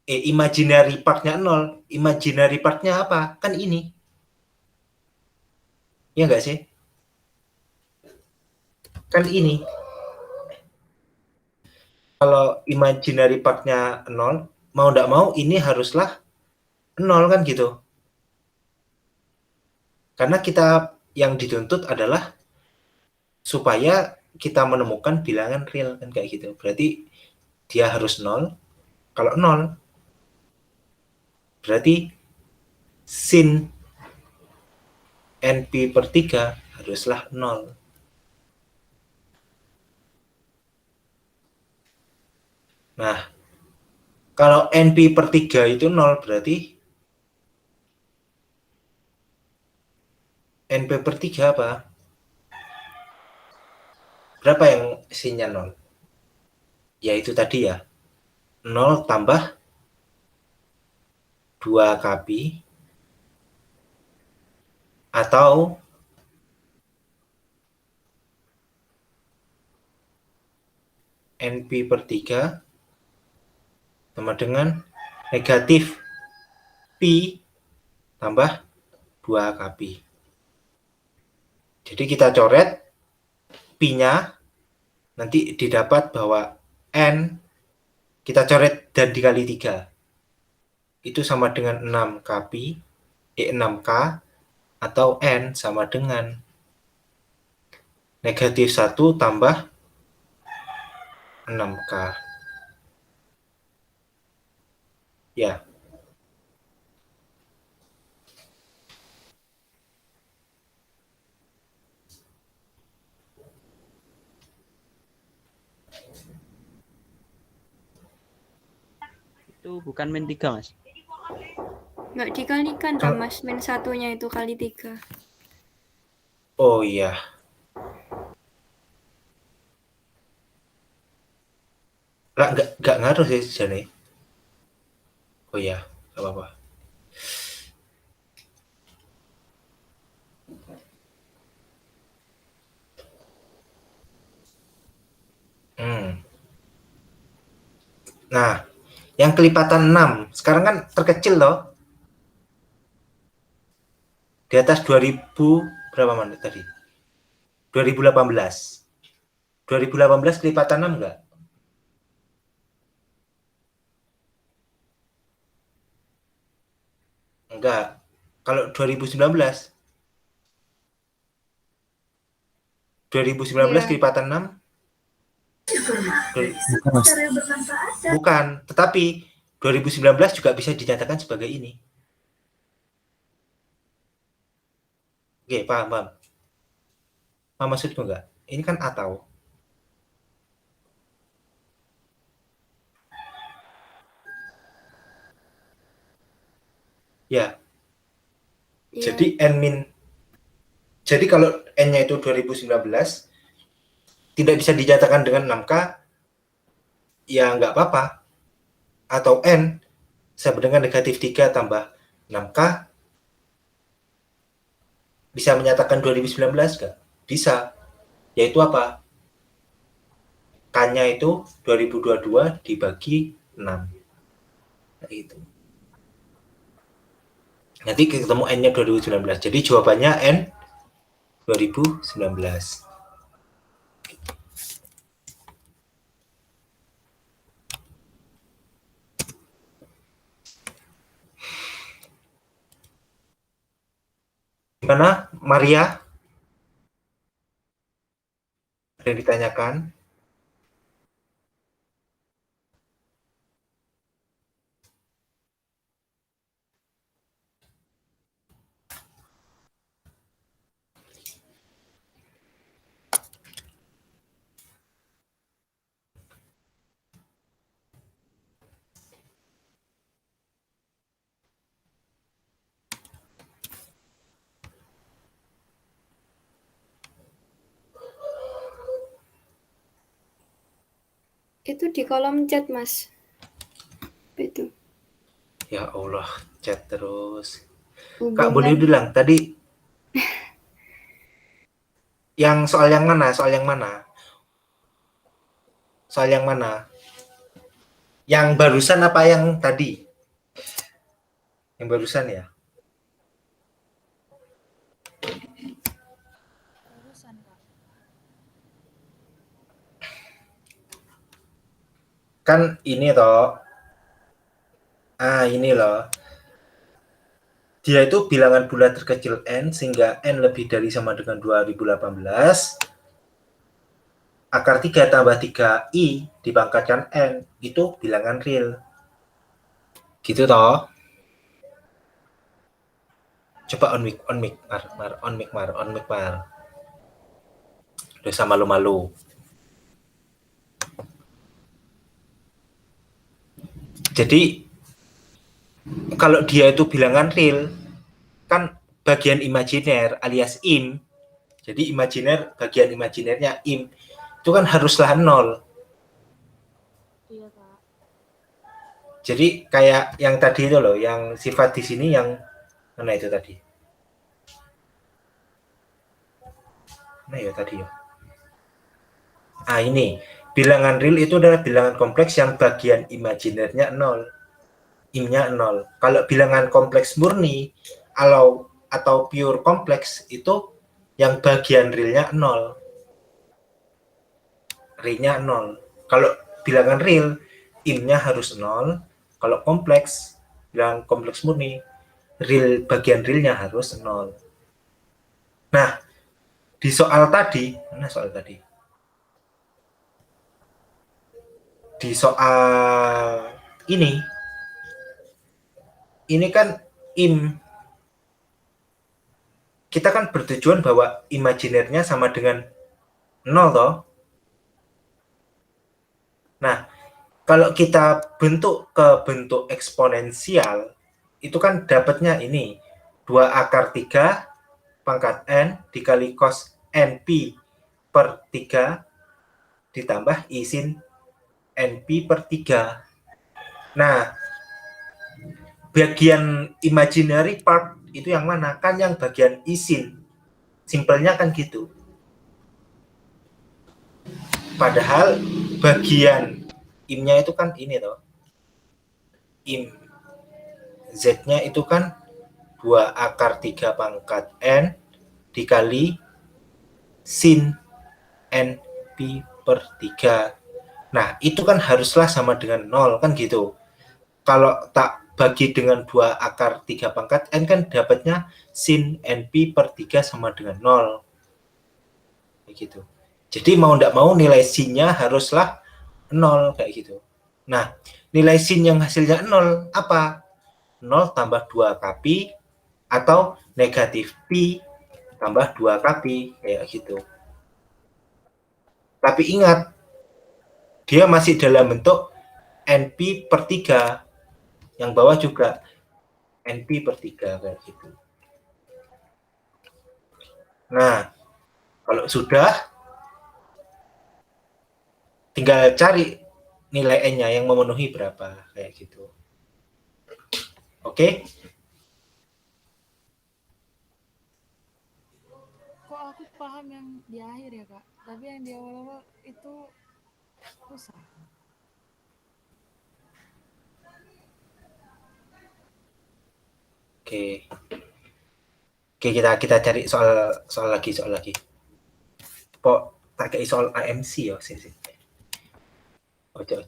imaginary part-nya 0, imaginary part-nya apa? Kan ini. Ya nggak sih? Kan ini. Kalau imaginary part-nya 0, mau nggak mau ini haruslah 0 kan gitu. Karena kita yang dituntut adalah supaya kita menemukan bilangan real kan kayak gitu. Berarti dia harus 0. Kalau 0 berarti sin NP per 3 haruslah 0. Nah, kalau NP per 3 itu 0 berarti NP per 3 apa? Berapa yang sinnya 0? Ya itu tadi ya. 0 tambah 2 kpi atau NP per 3 sama dengan negatif pi tambah 2 kpi. Jadi kita coret pi-nya, nanti didapat bahwa N kita coret dan dikali 3. Itu sama dengan 6 kpi, 6k, atau N sama dengan negatif 1 tambah 6k. Ya. Itu bukan min 3, Mas. nggak dikalikan kan Mas, min satunya itu kali 3. Oh iya. Lah, nggak ngaruh sih jadi. Oh iya, nggak apa-apa. Nah, yang kelipatan 6, sekarang kan terkecil loh. Di atas 2000 berapa menit tadi? 2018. 2018 kelipatan 6 enggak? Enggak. Kalau 2019 Iya. kelipatan 6? Bukan, Mas. Bukan, tetapi 2019 juga bisa dinyatakan sebagai ini. Oke, paham, paham. Paham maksudku enggak? Ini kan atau. Ya, Iya. jadi jadi kalau N-nya itu 2019 tidak bisa dinyatakan dengan 6K, ya nggak apa-apa. Atau N sama dengan negatif 3 tambah 6K bisa menyatakan 2019 nggak? Bisa. Yaitu apa? K-nya itu 2022 dibagi 6. Nah, itu. Nanti ketemu N-nya 2019. Jadi jawabannya N 2019. Gimana, Maria? Ada yang ditanyakan? Itu di kolom chat, Mas. Apa itu? Ya Allah, chat terus. Kak, Hubungan. boleh bilang tadi yang soal yang mana? Soal yang mana? Soal yang mana? Yang barusan apa yang tadi? Yang barusan ya? Urusan, Kak. Kan ini toh. Ini loh. Dia itu bilangan bulat terkecil N sehingga N lebih dari sama dengan 2018. Akar 3 tambah 3I dipangkatkan N itu bilangan real. Gitu toh. Coba on mic, Mar. Udah sama malu-malu. Jadi kalau dia itu bilangan real, kan bagian imajiner alias im. Jadi bagian imajinernya im itu kan haruslah 0. Iya, Kak. Jadi kayak yang tadi itu loh, yang sifat di sini yang mana itu tadi? Nah ya tadi ya. Ini bilangan real itu adalah bilangan kompleks yang bagian imajinernya 0. Im-nya 0. Kalau bilangan kompleks murni atau pure kompleks itu yang bagian realnya 0. Realnya 0. Kalau bilangan real, im-nya harus 0. Kalau kompleks, bilangan kompleks murni, bagian realnya harus 0. Nah, di soal tadi, mana soal tadi? Di soal ini kan im. Kita kan bertujuan bahwa imajinernya sama dengan 0 toh. Nah, kalau kita bentuk ke bentuk eksponensial, itu kan dapatnya ini 2 akar 3 pangkat N dikali cos NP per 3 ditambah I sin NP per 3. Nah, bagian imaginary part itu yang mana? Kan yang bagian I sin. Simpelnya kan gitu. Padahal bagian im-nya itu kan ini toh. Im Z-nya itu kan 2 akar 3 pangkat N dikali sin NP per 3. Nah, itu kan haruslah sama dengan 0, kan gitu. Kalau tak bagi dengan 2 akar 3 pangkat N kan dapatnya sin NP per 3 sama dengan 0. Begitu. Jadi mau tidak mau nilai sin-nya haruslah 0, kayak gitu. Nah, nilai sin yang hasilnya 0 apa? 0 tambah 2 kpi atau negatif pi tambah 2 kpi, kayak gitu. Tapi ingat, dia masih dalam bentuk NP per 3. Yang bawah juga NP per 3, kayak gitu. Nah, kalau sudah, tinggal cari nilai N-nya yang memenuhi berapa, kayak gitu. Oke? Kok aku paham yang di akhir ya kak, tapi yang di awal-awal itu susah. Oke. Oke, kita cari soal lagi. Kok tak kayak soal AMC ya, sih. Ojo.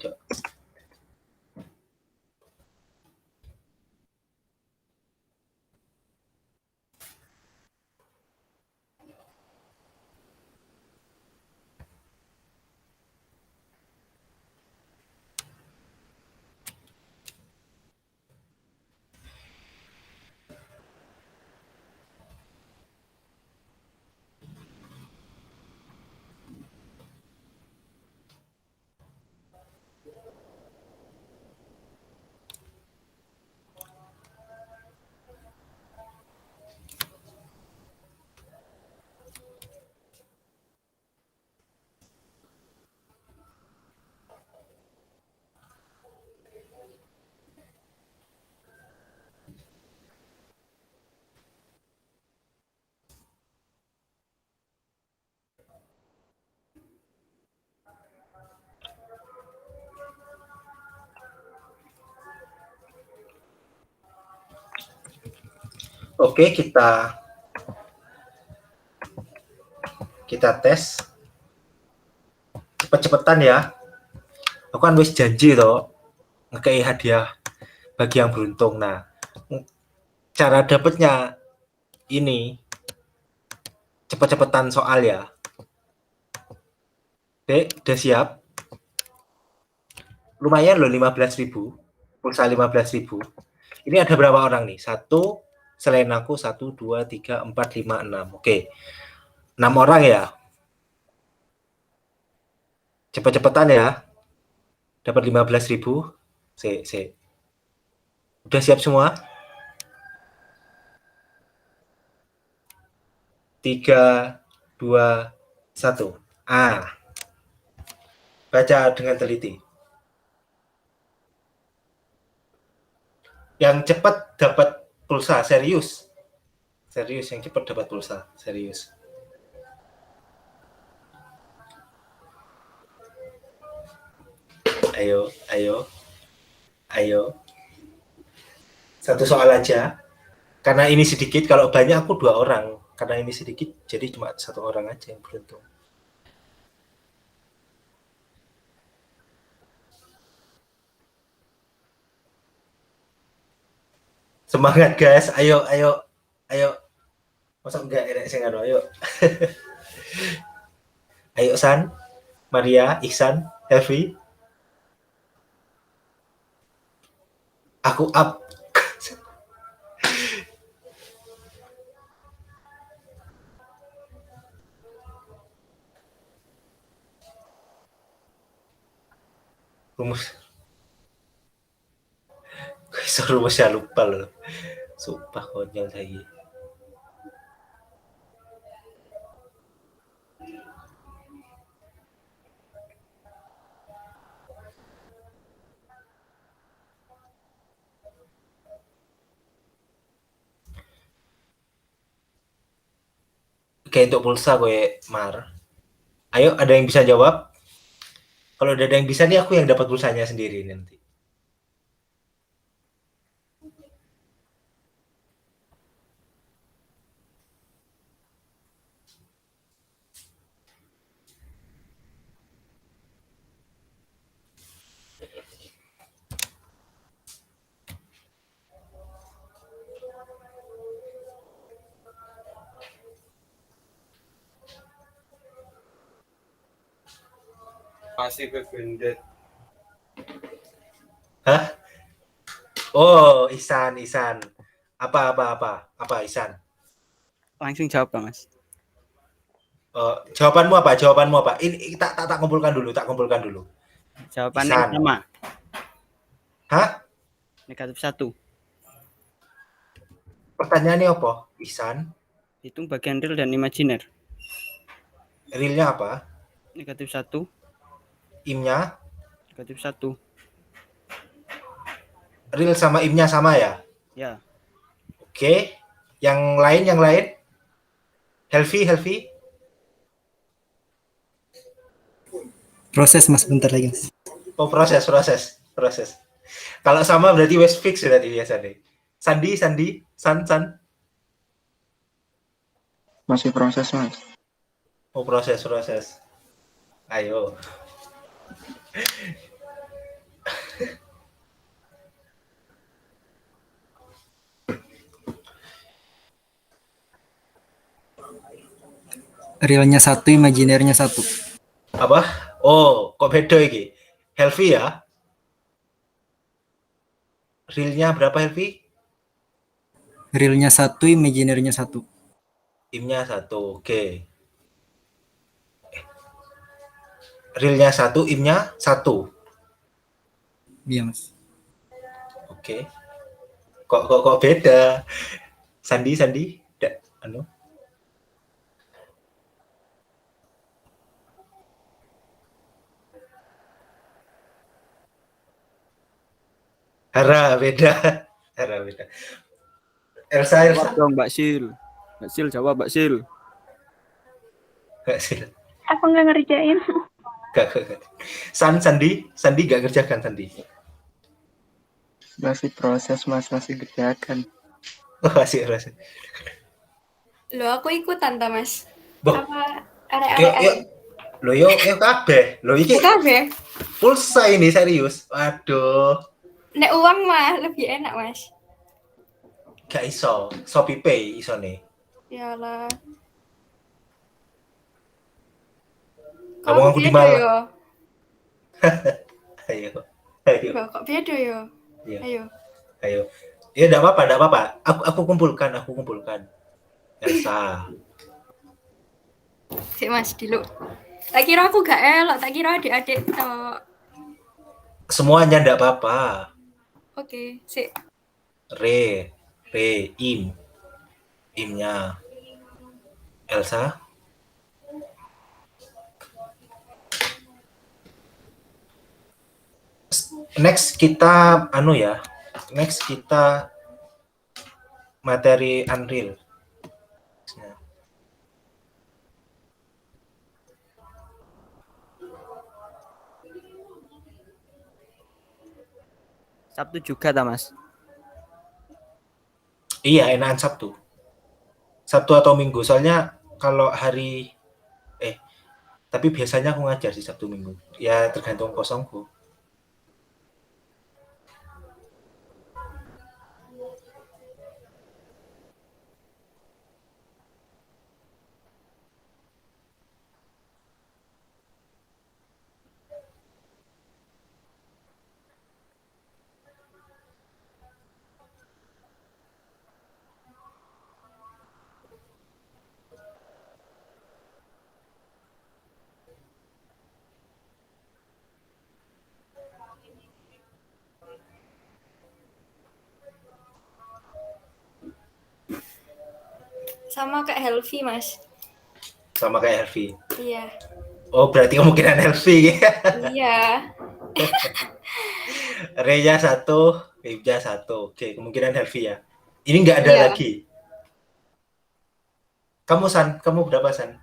Oke, kita tes cepet-cepetan ya. Aku kan wis janji toh ngekei hadiah bagi yang beruntung. Nah, cara dapetnya ini cepet-cepetan soal ya. Dek, udah siap? Lumayan loh, 15.000. Pulsa 15.000. Ini ada berapa orang nih? 1, selain aku 1, 2, 3, 4, 5, 6. Oke. 6 orang ya. Cepet-cepetan ya. Dapat 15.000. Udah siap semua? 3, 2, 1. Baca dengan teliti. Yang cepat dapat pulsa, serius. Serius, yang cepat dapat pulsa, serius. Ayo. Satu soal aja. Karena ini sedikit, kalau banyak aku 2 orang. Karena ini sedikit, jadi cuma 1 orang aja yang beruntung. Semangat guys, ayo. Masa enggak enak sih, ayo. Ayo San, Maria, Iksan, Helvi. Aku up. Rumusnya lupa loh. Sumpah konyol lagi. Oke, untuk pulsa gue Mar. Ayo, ada yang bisa jawab? Kalau ada yang bisa nih, aku yang dapat pulsanya sendiri nanti. Masih kegendet. Hah? Oh, Ihsan. Apa Ihsan? Langsung jawab Kak, Mas. Jawabanmu apa? Ini tak kumpulkan dulu. Jawabannya Ihsan. sama, Hah? negatif 1. Pertanyaannya apa? Ihsan, Hitung bagian real dan imajiner. realnya apa? Negatif 1, Imnya, negatif 1. real sama imnya sama ya? Ya, Oke. Yang lain? Helvi? Proses mas, bentar lagi mas. Oh, proses. Kalau sama berarti wes fix berarti biasa deh. Sandi, San. Masih proses mas. Oh, proses. Ayo. Realnya 1, imajinernya 1. Apa? Oh, kok beda iki? Helvi ya? Realnya berapa Helvi? Realnya 1, imajinernya 1. Imnya 1. Oke. Realnya 1, imnya 1. Iya mas. Oke. Kok beda? Sandi? Anu. Hara beda. Elsa. jawab dong Mbak Sil. Mbak Sil jawab, Mbak Sil. Gak sih. Aku nggak ngerjain. Gak. Sandi gak kerjakan Sandi. Masih proses mas, masih kerjakan. Oh, masih. Loh, aku ikutan ta, Mas. Boh, Apa yuk. arek-arek Lo yo kabeh. Lo iki kabeh? pulsa ini serius. Waduh. Nek uang mah lebih enak, Mas. Gak iso. Shopee Pay iso nih. Yalah. Ngomong aku di beda Malang. yo? Ayo. Loh, kok beda yo? Iya. Ayo. Ya enggak apa-apa. Aku kumpulkan. Elsa. Sik, Mas, dulu. Tak kira aku gak elok, tak kira adik-adik tok. Semuanya enggak apa-apa. Oke, sik. Re, imnya. Elsa. Next kita materi Unreal. Sabtu juga ta, Mas? Iya, enakan Sabtu. Sabtu atau Minggu. Soalnya kalau tapi biasanya aku ngajar di Sabtu Minggu. Ya tergantung kosongku. Sama kayak Helvi, Mas. Sama kayak Helvi. Iya. Oh, berarti kemungkinan Helvi. Iya. Reja 1, Ibja 1. Oke, kemungkinan Helvi ya. Ini nggak ada Iya. lagi. Kamu berapa San?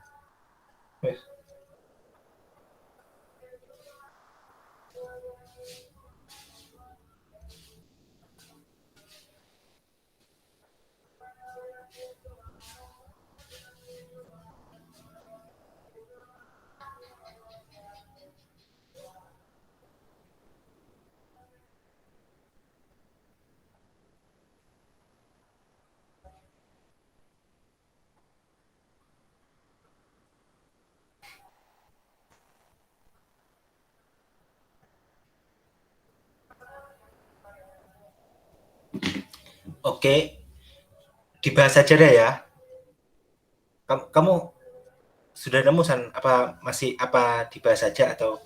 Oke, dibahas saja deh ya. Kamu sudah nemu San? Apa masih apa dibahas saja atau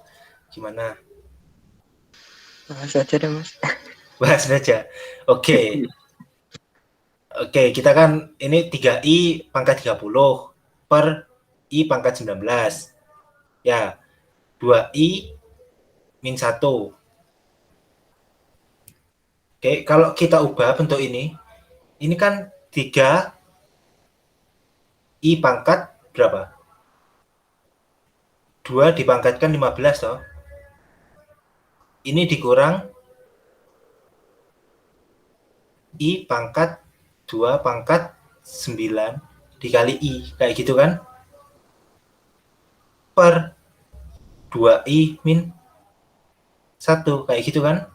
gimana? Bahas aja deh Mas. Bahas saja. Oke. Oke, kita kan ini 3i pangkat 30 per i pangkat 19. Ya, 2i min 1. Oke, kalau kita ubah bentuk ini kan 3 i pangkat berapa? 2 dipangkatkan 15 toh. Ini dikurang i pangkat 2 pangkat 9 dikali i, kayak gitu kan? Per 2i min 1, kayak gitu kan?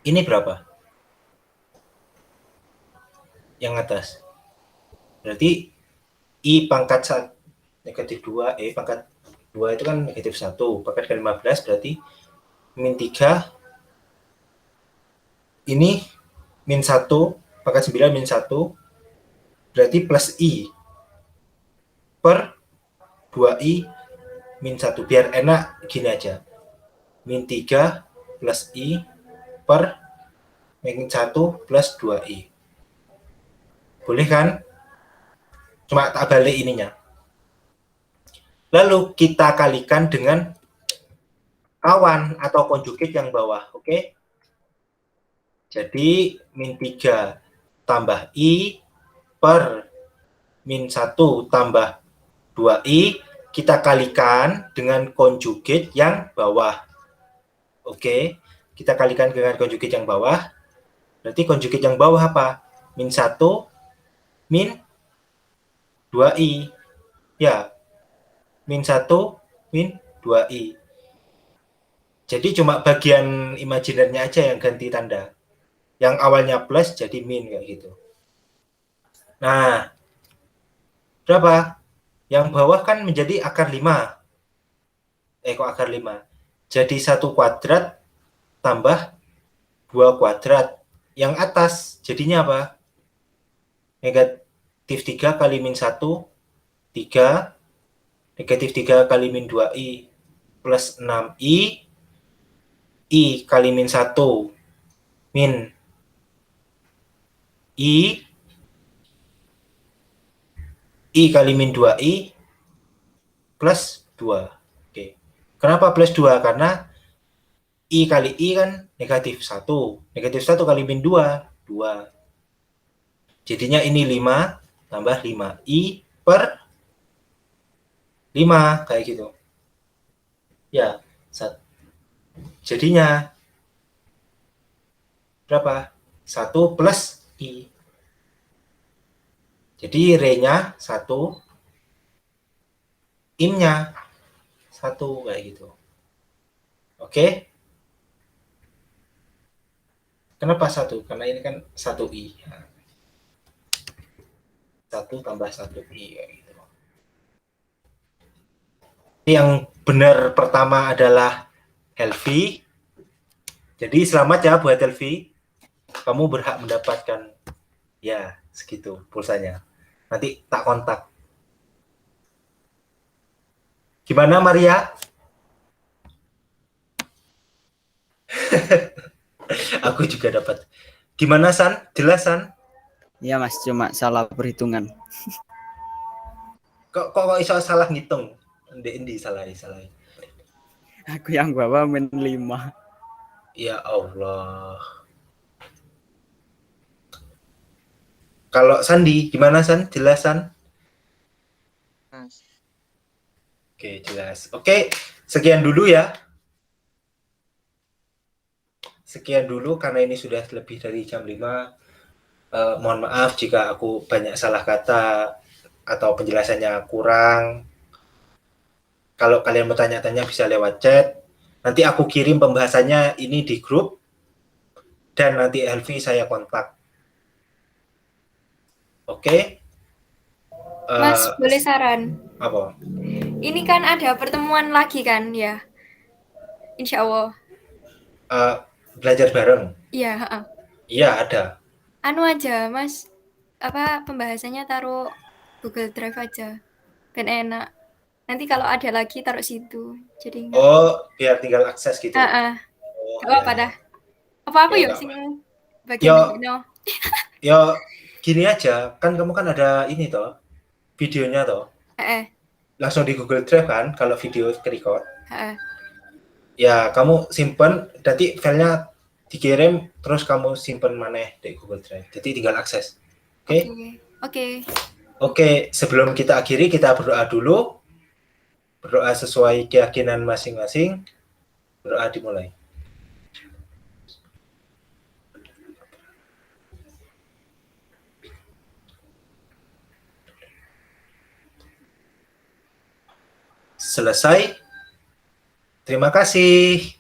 Ini berapa? Yang atas. Berarti i pangkat negatif 2, pangkat 2 itu kan negatif 1, pangkat 15 berarti min 3, ini min 1, pangkat 9 min 1, berarti plus i per 2i min 1. Biar enak gini aja, min 3 plus i per min 1 plus 2i. Boleh kan? Cuma tak balik ininya. Lalu kita kalikan dengan kawan atau konjugate yang bawah, oke? Jadi min 3 tambah i per min 1 tambah 2i, kita kalikan dengan konjugate yang bawah. Oke, kita kalikan dengan konjugate yang bawah. Berarti konjugate yang bawah apa? Min 1 min 2i. Ya, min 1 min 2i. Jadi cuma bagian imajinernya aja yang ganti tanda. Yang awalnya plus jadi min kayak gitu. Nah, berapa? Yang bawah kan menjadi akar 5. Kok akar 5? Jadi 1 kuadrat tambah 2 kuadrat. Yang atas jadinya apa? Negatif 3 kali min 1, 3. Negatif 3 kali min 2i plus 6i. I kali min 1 min I kali min 2i plus 2. Oke. Kenapa plus 2? Karena I kali I kan negatif 1. Negatif 1 kali min 2, 2. Jadinya ini 5 tambah 5. I per 5, kayak gitu. Ya, jadinya berapa? 1 plus I. Jadi R-nya 1, IM-nya 1, kayak gitu. Oke? Kenapa 1? Karena ini kan 1I. 1 tambah 1I, kayak gitu. Yang benar pertama adalah Helvi. Jadi selamat ya buat Helvi. Kamu berhak mendapatkan ya segitu pulsanya. Nanti tak kontak. Gimana Maria? Aku juga dapat. Gimana San? Jelas San? Iya Mas, cuma salah perhitungan. Kok iso salah ngitung? Endi salah. Aku yang bawa min 5. Ya Allah. Kalau Sandi, gimana San? Jelas San? Mas. Oke, jelas. Oke, sekian dulu ya. Sekian dulu karena ini sudah lebih dari jam 5. Mohon maaf jika aku banyak salah kata atau penjelasannya kurang. Kalau kalian mau tanya-tanya bisa lewat chat. Nanti aku kirim pembahasannya ini di grup. Dan nanti Helvi saya kontak. Oke. Mas, boleh saran? Apa? Ini kan ada pertemuan lagi kan ya? Insya Allah. belajar bareng. Iya, heeh. Iya, ada. Anu aja, Mas. Apa pembahasannya taruh Google Drive aja. Ben enak. Nanti kalau ada lagi taruh situ. Jadi enggak. Oh, biar tinggal akses gitu. Heeh. Oh, Gak apa-apa iya. dah. Apa aku Ya, yuk nggak sing apa. bagian Yo. no. Ya, gini aja. Kan kamu kan ada ini toh, videonya toh. Heeh. Langsung di Google Drive kan, kalau video record. Heeh. Ya, kamu simpen, nanti filenya dikirim, terus kamu simpen maneh di Google Drive. Jadi tinggal akses. Oke? Oke. Oke, sebelum kita akhiri, kita berdoa dulu. Berdoa sesuai keyakinan masing-masing. Berdoa dimulai. Selesai. Terima kasih.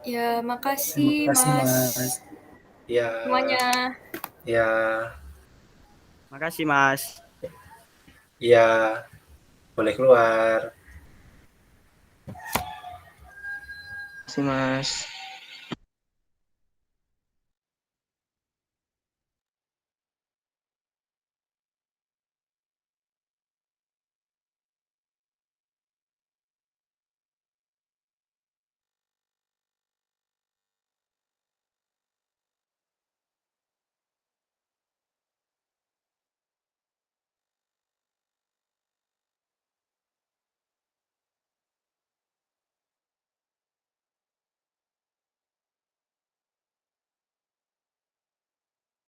Ya, makasih, Terima kasih, Mas. Mas. Ya. Semuanya. Ya. Makasih Mas. Ya. Boleh keluar. Terima kasih, Mas.